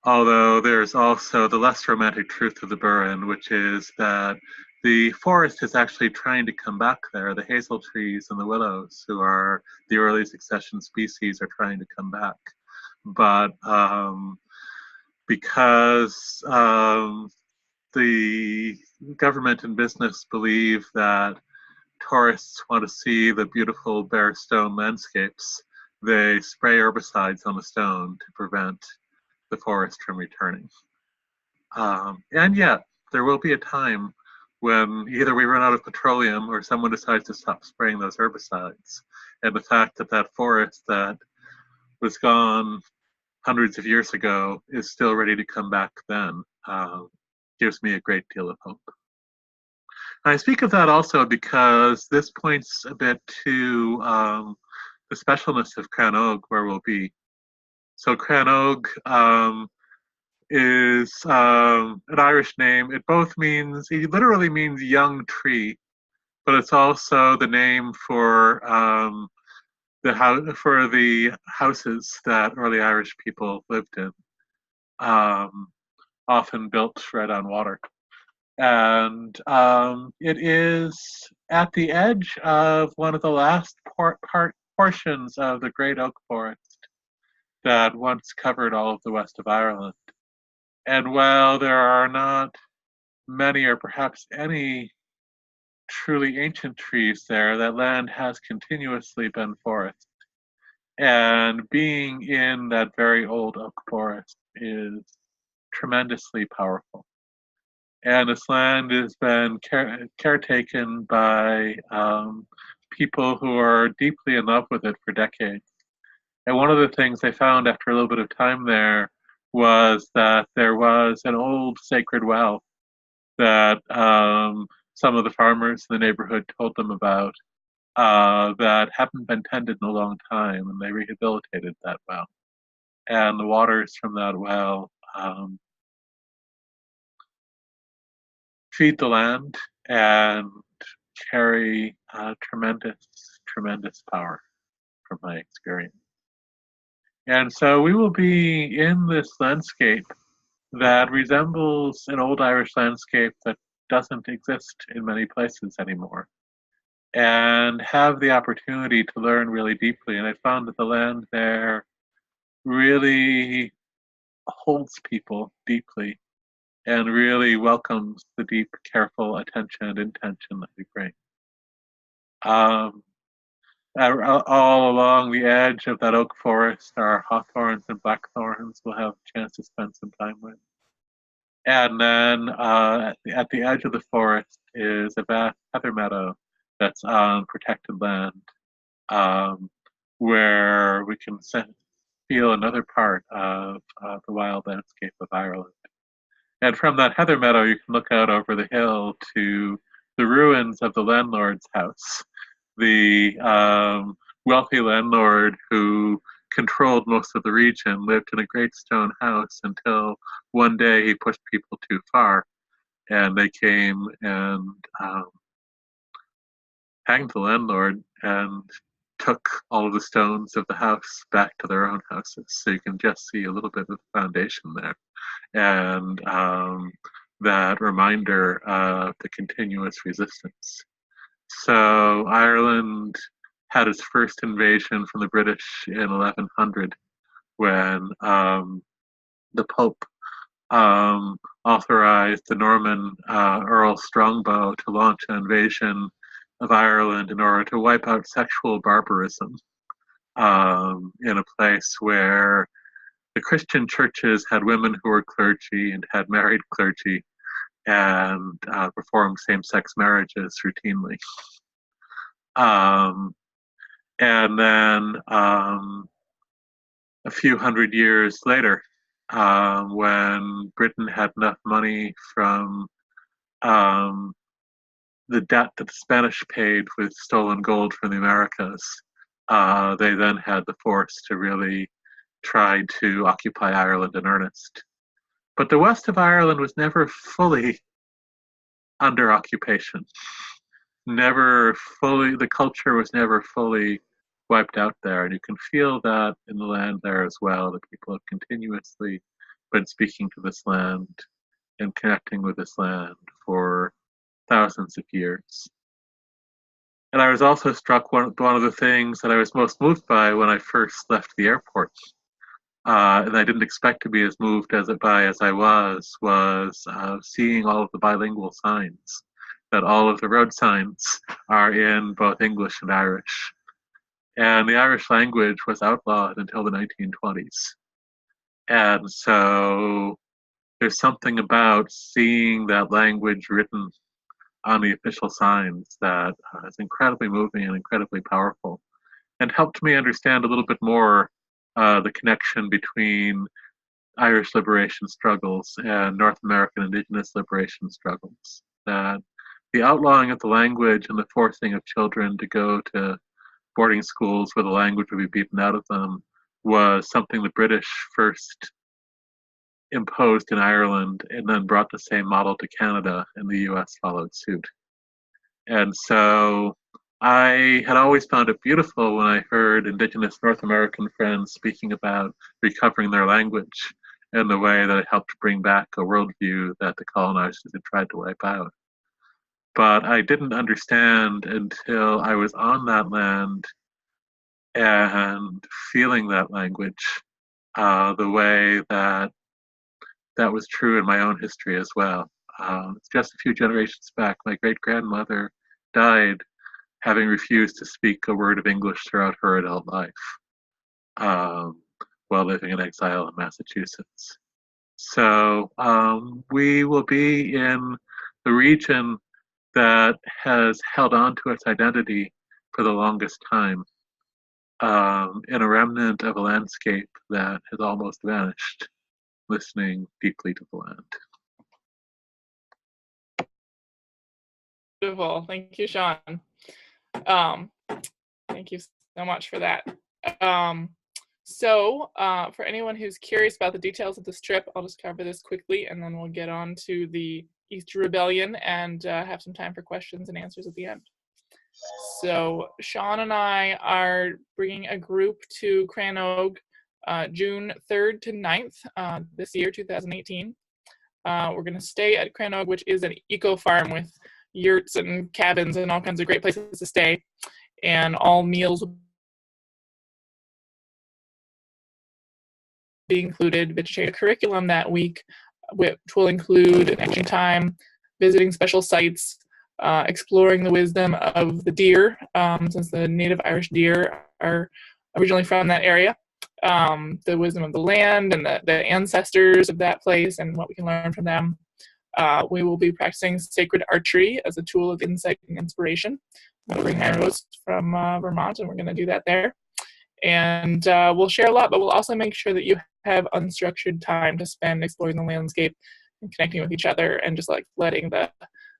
Speaker 2: Although there's also the less romantic truth of the Burren, which is that the forest is actually trying to come back there. The hazel trees and the willows, who are the early succession species, are trying to come back. But because the government and business believe that tourists want to see the beautiful bare stone landscapes, they spray herbicides on the stone to prevent the forest from returning. And yet, there will be a time when either we run out of petroleum or someone decides to stop spraying those herbicides. And the fact that that forest that was gone hundreds of years ago is still ready to come back then gives me a great deal of hope. I speak of that also because this points a bit to the specialness of Crannog, where we'll be. So Crannog is an Irish name. It literally means young tree, but it's also the name for the houses that early Irish people lived in, often built right on water. And it is at the edge of one of the last portions of the Great Oak Forest that once covered all of the west of Ireland. And while there are not many or perhaps any truly ancient trees there, that land has continuously been forest. And being in that very old oak forest is tremendously powerful. And this land has been caretaken by people who are deeply in love with it for decades. And one of the things I found after a little bit of time there was that there was an old sacred well that some of the farmers in the neighborhood told them about that hadn't been tended in a long time, and they rehabilitated that well. And the waters from that well feed the land and carry tremendous, tremendous power from my experience. And so we will be in this landscape that resembles an old Irish landscape that doesn't exist in many places anymore, and have the opportunity to learn really deeply. And I found that the land there really holds people deeply and really welcomes the deep, careful attention and intention that we bring. Um, all along the edge of that oak forest are hawthorns and blackthorns we'll have a chance to spend some time with. And then at the edge of the forest is a vast heather meadow that's on protected land, um, where we can feel another part of the wild landscape of Ireland. And from that heather meadow, you can look out over the hill to the ruins of the landlord's house, the wealthy landlord who controlled most of the region, lived in a great stone house until one day he pushed people too far, and they came and hanged the landlord and took all of the stones of the house back to their own houses. So you can just see a little bit of the foundation there. And that reminder of the continuous resistance. So Ireland had its first invasion from the British in 1100 when the Pope authorized the Norman Earl Strongbow to launch an invasion of Ireland in order to wipe out sexual barbarism in a place where the Christian churches had women who were clergy and had married clergy and performed same-sex marriages routinely. And then a few hundred years later, when Britain had enough money from the debt that the Spanish paid with stolen gold from the Americas, they then had the force to really try to occupy Ireland in earnest. But the west of Ireland was never fully under occupation. The culture was never fully wiped out there. And you can feel that in the land there as well. The people have continuously been speaking to this land and connecting with this land for thousands of years. And I was also struck one of the things that I was most moved by when I first left the airport, and I didn't expect to be as moved as I was seeing all of the bilingual signs, that all of the road signs are in both English and Irish. And the Irish language was outlawed until the 1920s. And so there's something about seeing that language written on the official signs that is incredibly moving and incredibly powerful, and helped me understand a little bit more the connection between Irish liberation struggles and North American indigenous liberation struggles. That the outlawing of the language and the forcing of children to go to boarding schools where the language would be beaten out of them was something the British first imposed in Ireland and then brought the same model to Canada, and the US followed suit. And so I had always found it beautiful when I heard Indigenous North American friends speaking about recovering their language and the way that it helped bring back a worldview that the colonizers had tried to wipe out. But I didn't understand until I was on that land and feeling that language, the way that was true in my own history as well. Just a few generations back, my great-grandmother died having refused to speak a word of English throughout her adult life, while living in exile in Massachusetts. So we will be in the region that has held on to its identity for the longest time, in a remnant of a landscape that has almost vanished, listening deeply to the land.
Speaker 1: Beautiful. Thank you, Sean. Thank you so much for that. So for anyone who's curious about the details of this trip, I'll just cover this quickly and then we'll get on to the Easter Rebellion and have some time for questions and answers at the end. So Sean and I are bringing a group to Cranog June 3rd to 9th this year, 2018. We're going to stay at Cranog, which is an eco farm with yurts and cabins and all kinds of great places to stay. And all meals will be included. Vegetarian curriculum that week, which will include an action time, visiting special sites, exploring the wisdom of the deer, since the native Irish deer are originally from that area, the wisdom of the land and the ancestors of that place and what we can learn from them. We will be practicing sacred archery as a tool of insight and inspiration. We'll bring arrows from Vermont, and we're going to do that there. And we'll share a lot, but we'll also make sure that you have unstructured time to spend exploring the landscape and connecting with each other and just like letting the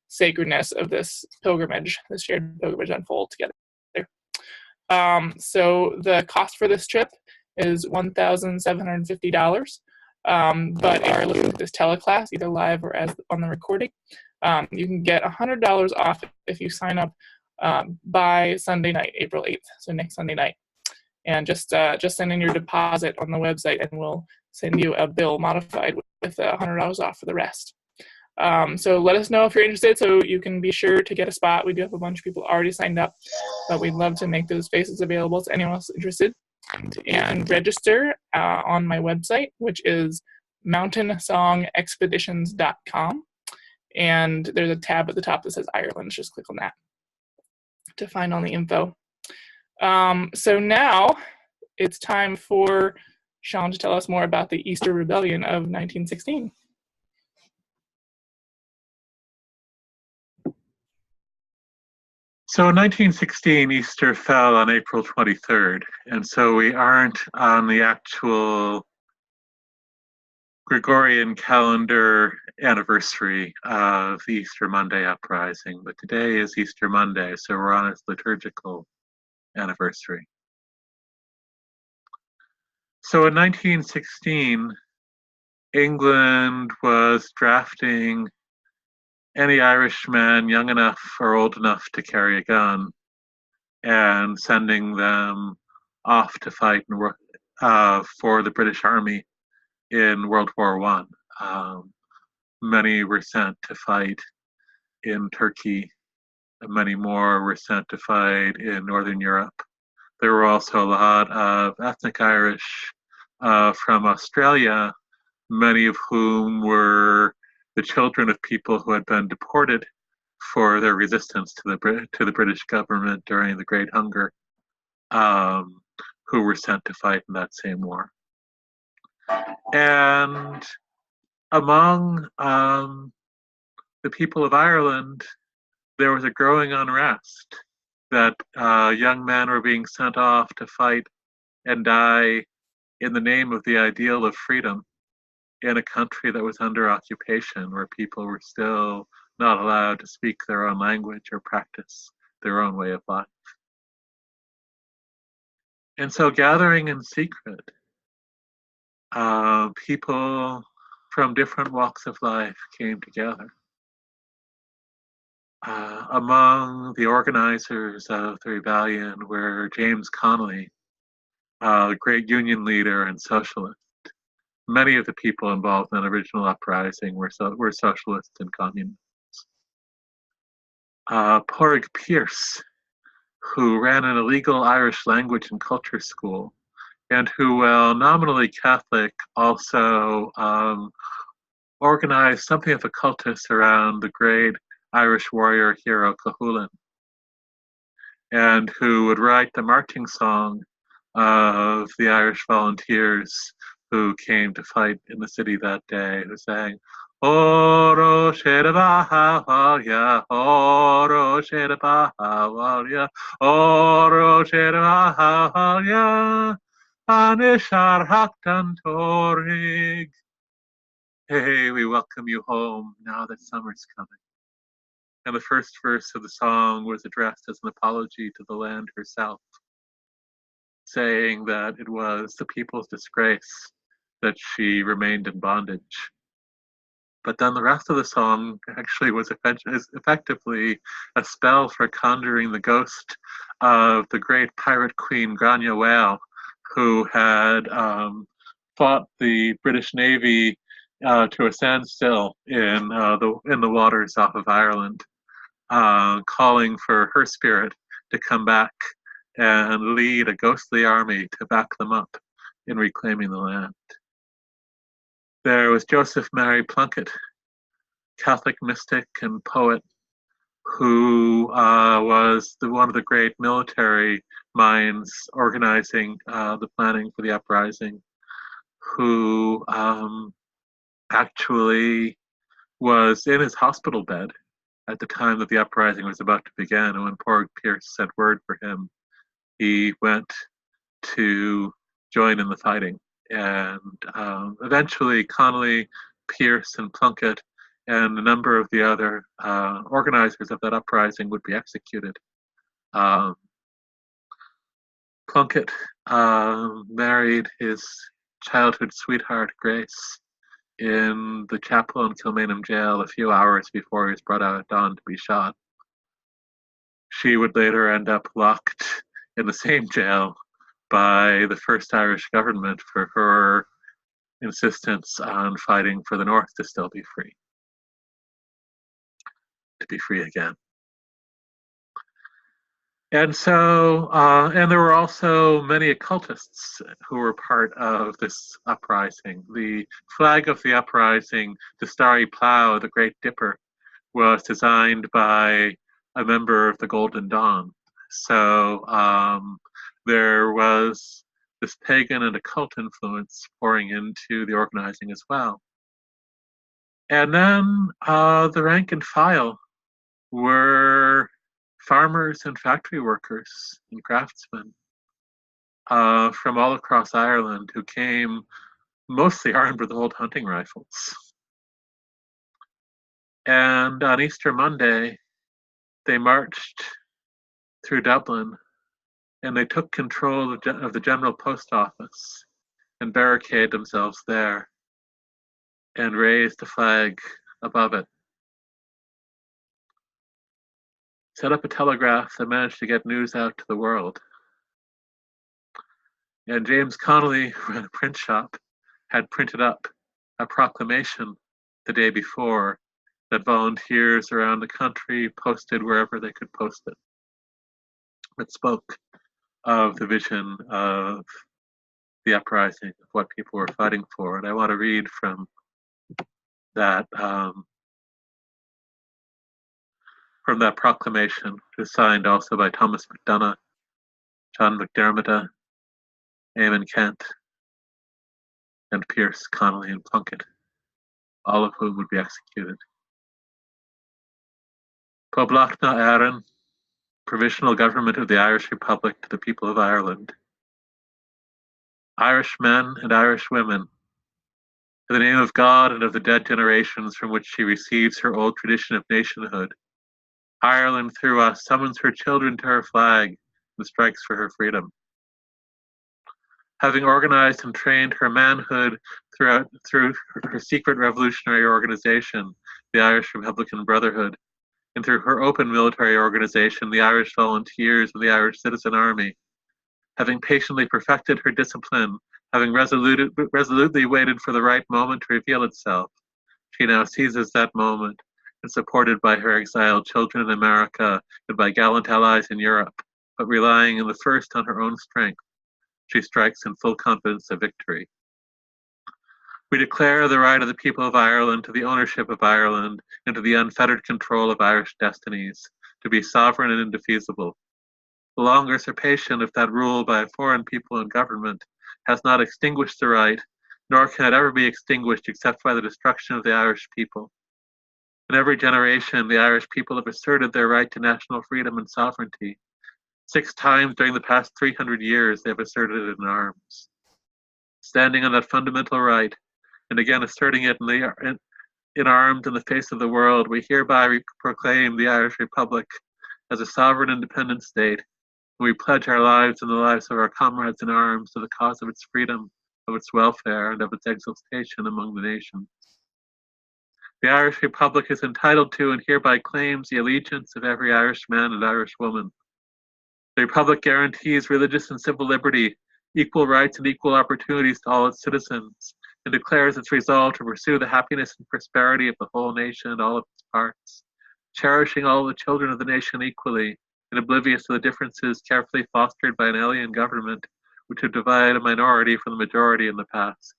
Speaker 1: sacredness of this pilgrimage, this shared pilgrimage, unfold together. So the cost for this trip is $1,750. But if you're looking at this teleclass, either live or as on the recording, you can get $100 off if you sign up by Sunday night, April 8th, so next Sunday night. And just send in your deposit on the website, and we'll send you a bill modified with $100 off for the rest. So let us know if you're interested, so you can be sure to get a spot. We do have a bunch of people already signed up, but we'd love to make those spaces available to anyone else interested. And register on my website, which is mountainsongexpeditions.com. And there's a tab at the top that says Ireland. Just click on that to find all the info. So now it's time for Sean to tell us more about the Easter Rebellion of 1916.
Speaker 2: So in 1916, Easter fell on April 23rd, and so we aren't on the actual Gregorian calendar anniversary of the Easter Monday uprising, but today is Easter Monday, so we're on its liturgical anniversary. So in 1916, England was drafting any Irishman young enough or old enough to carry a gun and sending them off to fight for the British Army in World War I. Many were sent to fight in Turkey, and many more were sent to fight in Northern Europe. There were also a lot of ethnic Irish from Australia, many of whom were the children of people who had been deported for their resistance to the British government during the Great Hunger, who were sent to fight in that same war. And among the people of Ireland, there was a growing unrest that young men were being sent off to fight and die in the name of the ideal of freedom in a country that was under occupation, where people were still not allowed to speak their own language or practice their own way of life. And so, gathering in secret, people from different walks of life came together. Among the organizers of the rebellion were James Connolly, the great Union leader and socialist. Many of the people involved in the original uprising were socialists and communists. Pádraig Pearse, who ran an illegal Irish language and culture school, and who, while nominally Catholic, also organized something of a cultus around the great Irish warrior hero Cuchulainn, and who would write the marching song of the Irish volunteers who came to fight in the city that day, who sang, Oro Shedabahawalia, Oro Shedabahawalia, Oro Shedabahawalia, Anishar Haktan Torig. Hey, we welcome you home now that summer's coming. And the first verse of the song was addressed as an apology to the land herself, saying that it was the people's disgrace that she remained in bondage. But then the rest of the song actually was effectively a spell for conjuring the ghost of the great pirate queen Grania Whale, who had fought the British Navy to a standstill in the waters off of Ireland, calling for her spirit to come back and lead a ghostly army to back them up in reclaiming the land. There was Joseph Mary Plunkett, Catholic mystic and poet, who was one of the great military minds organizing the planning for the uprising, who actually was in his hospital bed at the time that the uprising was about to begin. And when poor Pierce sent word for him, he went to join in the fighting. And eventually, Connolly, Pierce, and Plunkett, and a number of the other organizers of that uprising would be executed. Plunkett married his childhood sweetheart, Grace, in the chapel in Kilmainham jail a few hours before he was brought out at dawn to be shot. She would later end up locked in the same jail by the first Irish government for her insistence on fighting for the North to still be free, to be free again. And so, and there were also many occultists who were part of this uprising. The flag of the uprising, the Starry Plough, the Great Dipper, was designed by a member of the Golden Dawn. So there was this pagan and occult influence pouring into the organizing as well. And then the rank and file were farmers and factory workers and craftsmen from all across Ireland who came mostly armed with old hunting rifles. And on Easter Monday, they marched through Dublin and they took control of the General Post Office and barricaded themselves there and raised the flag above it. Set up a telegraph that managed to get news out to the world. And James Connolly, who ran a print shop, had printed up a proclamation the day before that volunteers around the country posted wherever they could post it. It spoke of the vision of the uprising, of what people were fighting for. And I want to read from that proclamation, which was signed also by Thomas McDonough, John McDermott, Eamon Kent, and Pierce, Connolly, and Plunkett, all of whom would be executed. Poblachna Éireann, Provisional Government of the Irish Republic to the people of Ireland. Irish men and Irish women, in the name of God and of the dead generations from which she receives her old tradition of nationhood, Ireland through us summons her children to her flag and strikes for her freedom. Having organized and trained her manhood through her secret revolutionary organization, the Irish Republican Brotherhood, and through her open military organization, the Irish Volunteers and the Irish Citizen Army, having patiently perfected her discipline, having resolutely waited for the right moment to reveal itself, she now seizes that moment, and supported by her exiled children in America and by gallant allies in Europe, but relying in the first on her own strength, she strikes in full confidence of victory. We declare the right of the people of Ireland to the ownership of Ireland and to the unfettered control of Irish destinies, to be sovereign and indefeasible. The long usurpation of that rule by a foreign people and government has not extinguished the right, nor can it ever be extinguished except by the destruction of the Irish people. In every generation, the Irish people have asserted their right to national freedom and sovereignty. 6 times during the past 300 years, they have asserted it in arms. Standing on that fundamental right, and again asserting it in arms in the face of the world, we hereby proclaim the Irish Republic as a sovereign independent state, and we pledge our lives and the lives of our comrades in arms to the cause of its freedom, of its welfare, and of its exaltation among the nations. The Irish Republic is entitled to and hereby claims the allegiance of every Irishman and Irish woman. The Republic guarantees religious and civil liberty, equal rights and equal opportunities to all its citizens, and declares its resolve to pursue the happiness and prosperity of the whole nation and all of its parts, cherishing all the children of the nation equally, and oblivious to the differences carefully fostered by an alien government, which have divided a minority from the majority in the past.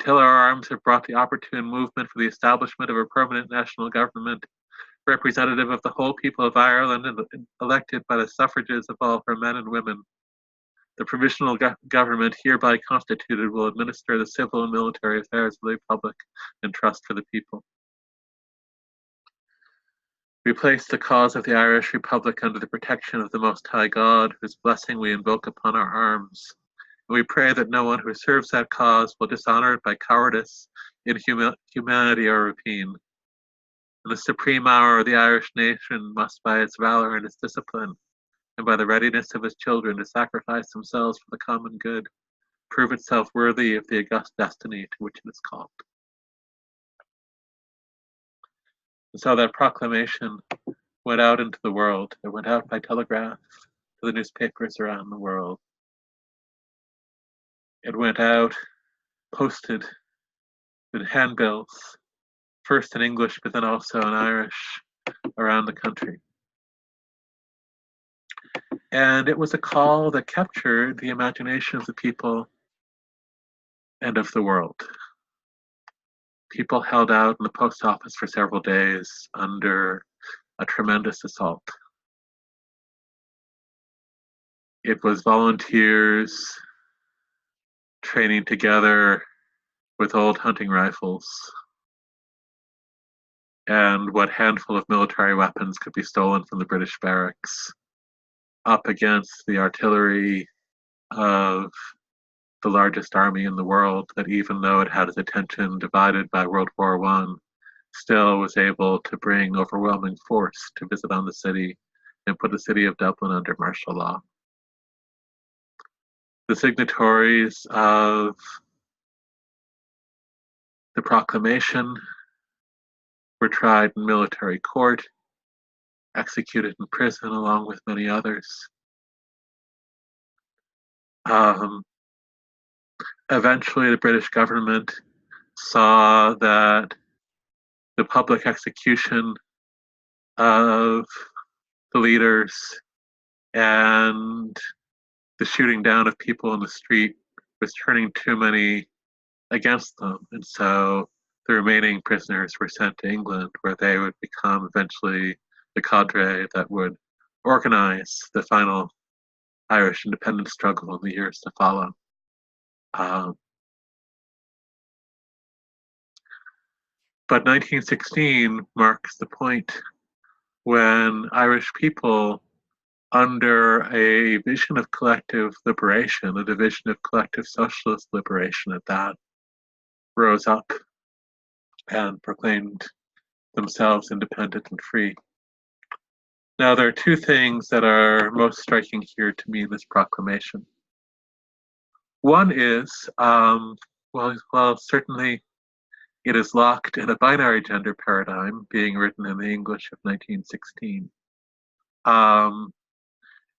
Speaker 2: Until our arms have brought the opportune movement for the establishment of a permanent national government, representative of the whole people of Ireland and elected by the suffrages of all her men and women, the provisional government hereby constituted will administer the civil and military affairs of the Republic and trust for the people. We place the cause of the Irish Republic under the protection of the Most High God, whose blessing we invoke upon our arms. And we pray that no one who serves that cause will dishonor it by cowardice, inhumanity, or rapine. In the supreme hour, the Irish nation must, by its valor and its discipline, and by the readiness of its children to sacrifice themselves for the common good, prove itself worthy of the august destiny to which it is called. And so that proclamation went out into the world. It went out by telegraph to the newspapers around the world. It went out, posted in handbills, first in English, but then also in Irish, around the country. And it was a call that captured the imagination of the people and of the world. People held out in the post office for several days under a tremendous assault. It was volunteers training together with old hunting rifles and what handful of military weapons could be stolen from the British barracks up against the artillery of the largest army in the world that, even though it had its attention divided by World War I, still was able to bring overwhelming force to visit on the city and put the city of Dublin under martial law. The signatories of the proclamation were tried in military court, executed in prison along with many others. Eventually, the British government saw that the public execution of the leaders and the shooting down of people in the street was turning too many against them. And so the remaining prisoners were sent to England, where they would become eventually the cadre that would organize the final Irish independence struggle in the years to follow. But 1916 marks the point when Irish people, under a vision of collective liberation, a vision of collective socialist liberation at that, rose up and proclaimed themselves independent and free. Now, there are two things that are most striking here to me in this proclamation. One is, well, certainly it is locked in a binary gender paradigm being written in the English of 1916.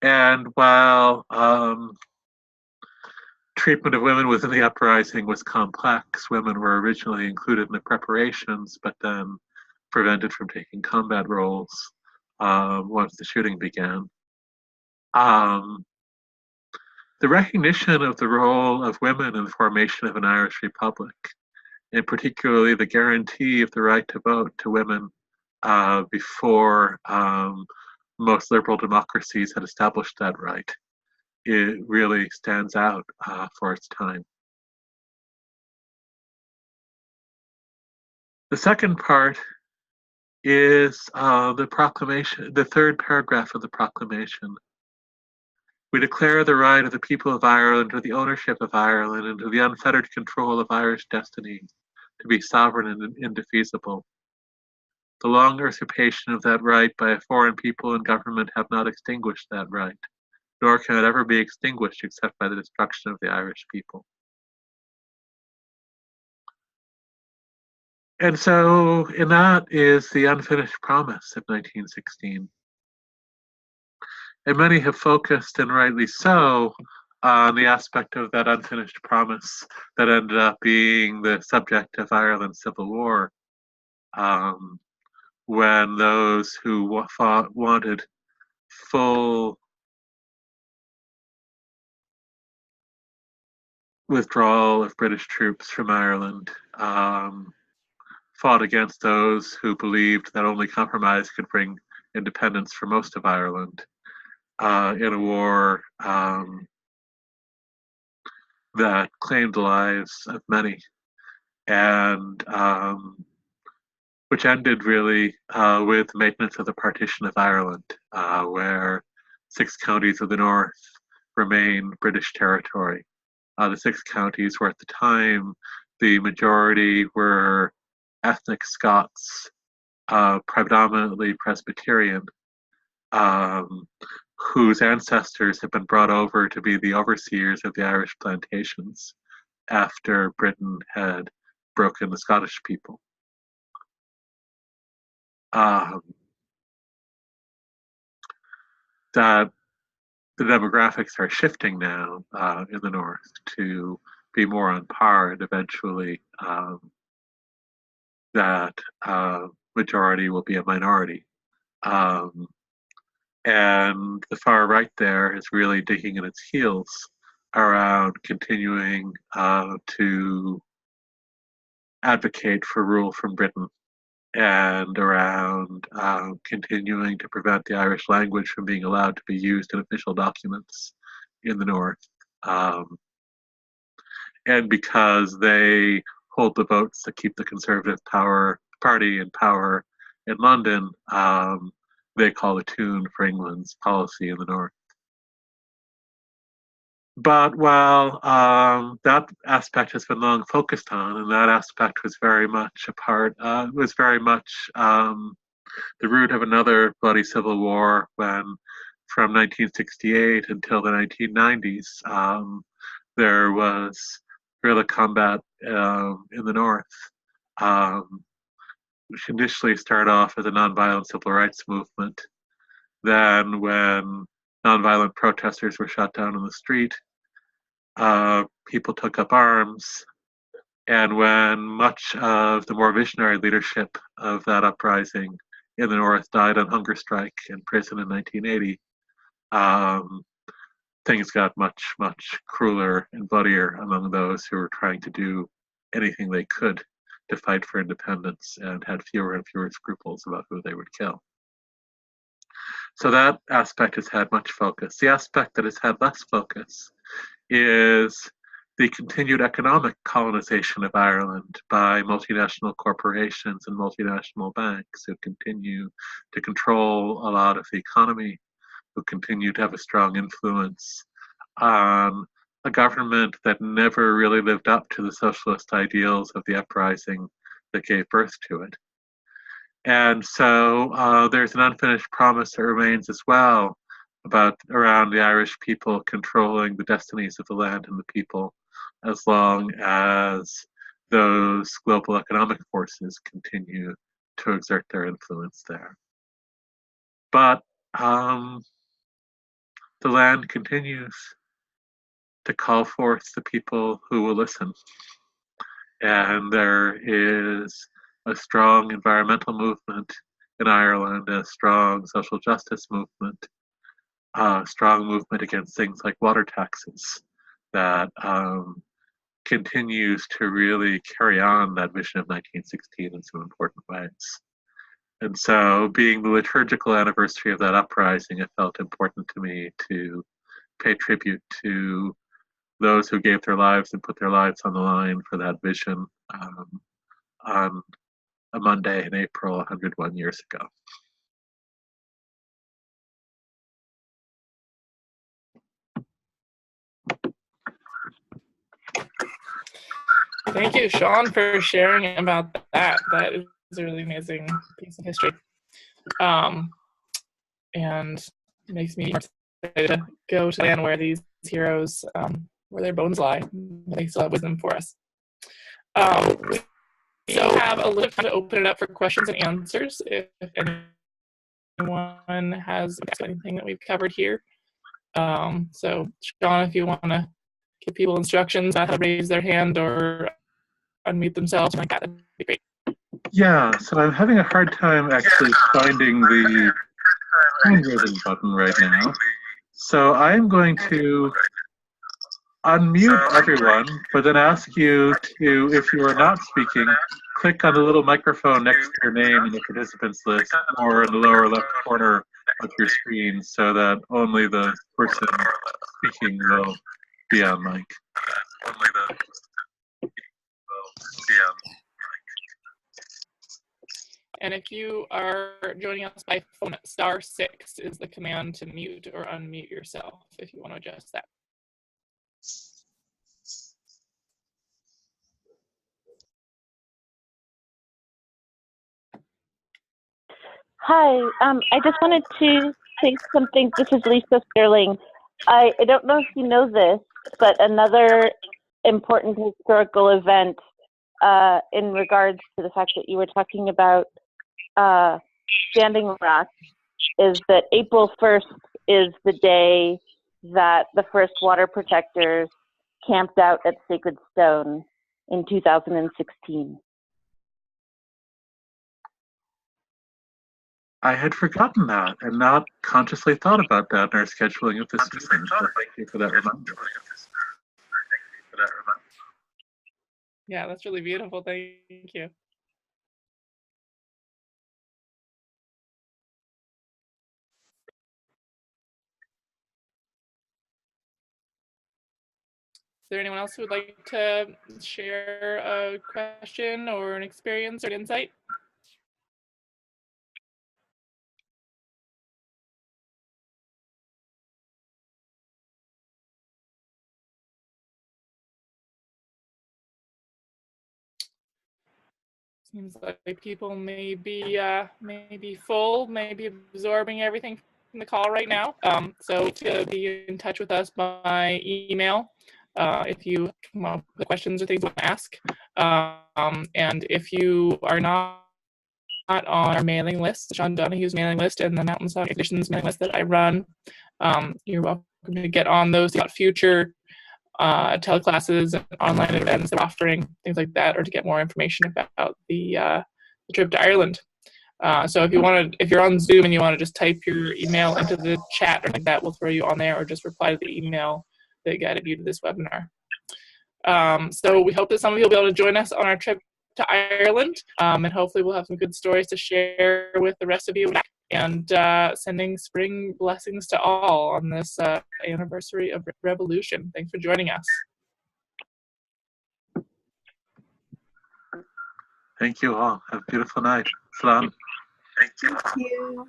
Speaker 2: And while treatment of women within the uprising was complex, women were originally included in the preparations, but then prevented from taking combat roles once the shooting began. The recognition of the role of women in the formation of an Irish Republic, and particularly the guarantee of the right to vote to women before most liberal democracies had established that right, it really stands out for its time. The second part is the proclamation, the third paragraph of the proclamation. We declare the right of the people of Ireland to the ownership of Ireland and to the unfettered control of Irish destiny to be sovereign and indefeasible. The long usurpation of that right by a foreign people and government have not extinguished that right, nor can it ever be extinguished except by the destruction of the Irish people. And so in that is the unfinished promise of 1916. And many have focused, and rightly so, on the aspect of that unfinished promise that ended up being the subject of Ireland's Civil War, um, when those who wanted full withdrawal of British troops from Ireland fought against those who believed that only compromise could bring independence for most of Ireland in a war that claimed the lives of many, and which ended really with maintenance of the partition of Ireland, where 6 counties of the north remain British territory. The 6 counties were at the time the majority were ethnic Scots, predominantly Presbyterian, um, whose ancestors had been brought over to be the overseers of the Irish plantations after Britain had broken the Scottish people. Um, that the demographics are shifting now in the north to be more on par, and eventually that majority will be a minority. Um, and the far right there is really digging in its heels around continuing to advocate for rule from Britain, and around continuing to prevent the Irish language from being allowed to be used in official documents in the North. Um, and because they hold the votes that keep the Conservative Party in power in London, they call the tune for England's policy in the North. But while that aspect has been long focused on, and that aspect was very much was very much the root of another bloody civil war when, from 1968 until the 1990s, there was guerrilla combat in the north, which initially started off as a nonviolent civil rights movement. Then, when nonviolent protesters were shot down in the street, people took up arms, and when much of the more visionary leadership of that uprising in the North died on hunger strike in prison in 1980, things got much, much crueler and bloodier among those who were trying to do anything they could to fight for independence and had fewer and fewer scruples about who they would kill. So that aspect has had much focus. The aspect that has had less focus is the continued economic colonization of Ireland by multinational corporations and multinational banks who continue to control a lot of the economy, who continue to have a strong influence on a government that never really lived up to the socialist ideals of the uprising that gave birth to it. And so there's an unfinished promise that remains as well around the Irish people controlling the destinies of the land and the people, as long as those global economic forces continue to exert their influence there. But the land continues to call forth the people who will listen. And there is a strong environmental movement in Ireland, a strong social justice movement, a strong movement against things like water taxes that continues to really carry on that vision of 1916 in some important ways. And so, being the liturgical anniversary of that uprising, it felt important to me to pay tribute to those who gave their lives and put their lives on the line for that vision on a Monday in April 101 years ago.
Speaker 1: Thank you, Sean, for sharing about that. That is a really amazing piece of history. And it makes me excited to go to the land where these heroes, where their bones lie. They still have wisdom for us. So have a little time to open it up for questions and answers if anyone has anything that we've covered here. So Sean, if you want to give people instructions on how to raise their hand or unmute themselves, like that'd be great.
Speaker 2: Yeah, so I'm having a hard time actually finding the handwritten button right now. So I'm going to unmute everyone, but then ask you to, if you are not speaking, click on the little microphone next to your name in the participants list or in the lower left corner of your screen so that only the person speaking will be on mic.
Speaker 1: And if you are joining us by phone, *6 is the command to mute or unmute yourself if you want to adjust that.
Speaker 3: Hi, I just wanted to say something. This is Lisa Sterling. I don't know if you know this, but another important historical event in regards to the fact that you were talking about Standing Rock is that April 1st is the day that the first water protectors camped out at Sacred Stone in 2016.
Speaker 2: I had forgotten that and not consciously thought about that in our scheduling of this season. So thank you for that reminder.
Speaker 1: Yeah, that's really beautiful. Thank you. Is there anyone else who would like to share a question or an experience or an insight? Seems like people may be full, maybe absorbing everything from the call right now. So to be in touch with us by email if you come up with questions or things you want to ask. And if you are not on our mailing list, Sean Donahue's mailing list and the Mountainsong Editions mailing list that I run, you're welcome to get on those about future teleclasses and online events they're offering, things like that, or to get more information about the trip to Ireland. So if you're on Zoom and you want to just type your email into the chat or like that, we'll throw you on there, or just reply to the email that guided you to this webinar. So we hope that some of you will be able to join us on our trip to Ireland, and hopefully we'll have some good stories to share with the rest of you, and sending spring blessings to all on this anniversary of Revolution. Thanks for joining us.
Speaker 2: Thank you all. Have a beautiful night. Salam.
Speaker 4: Thank you.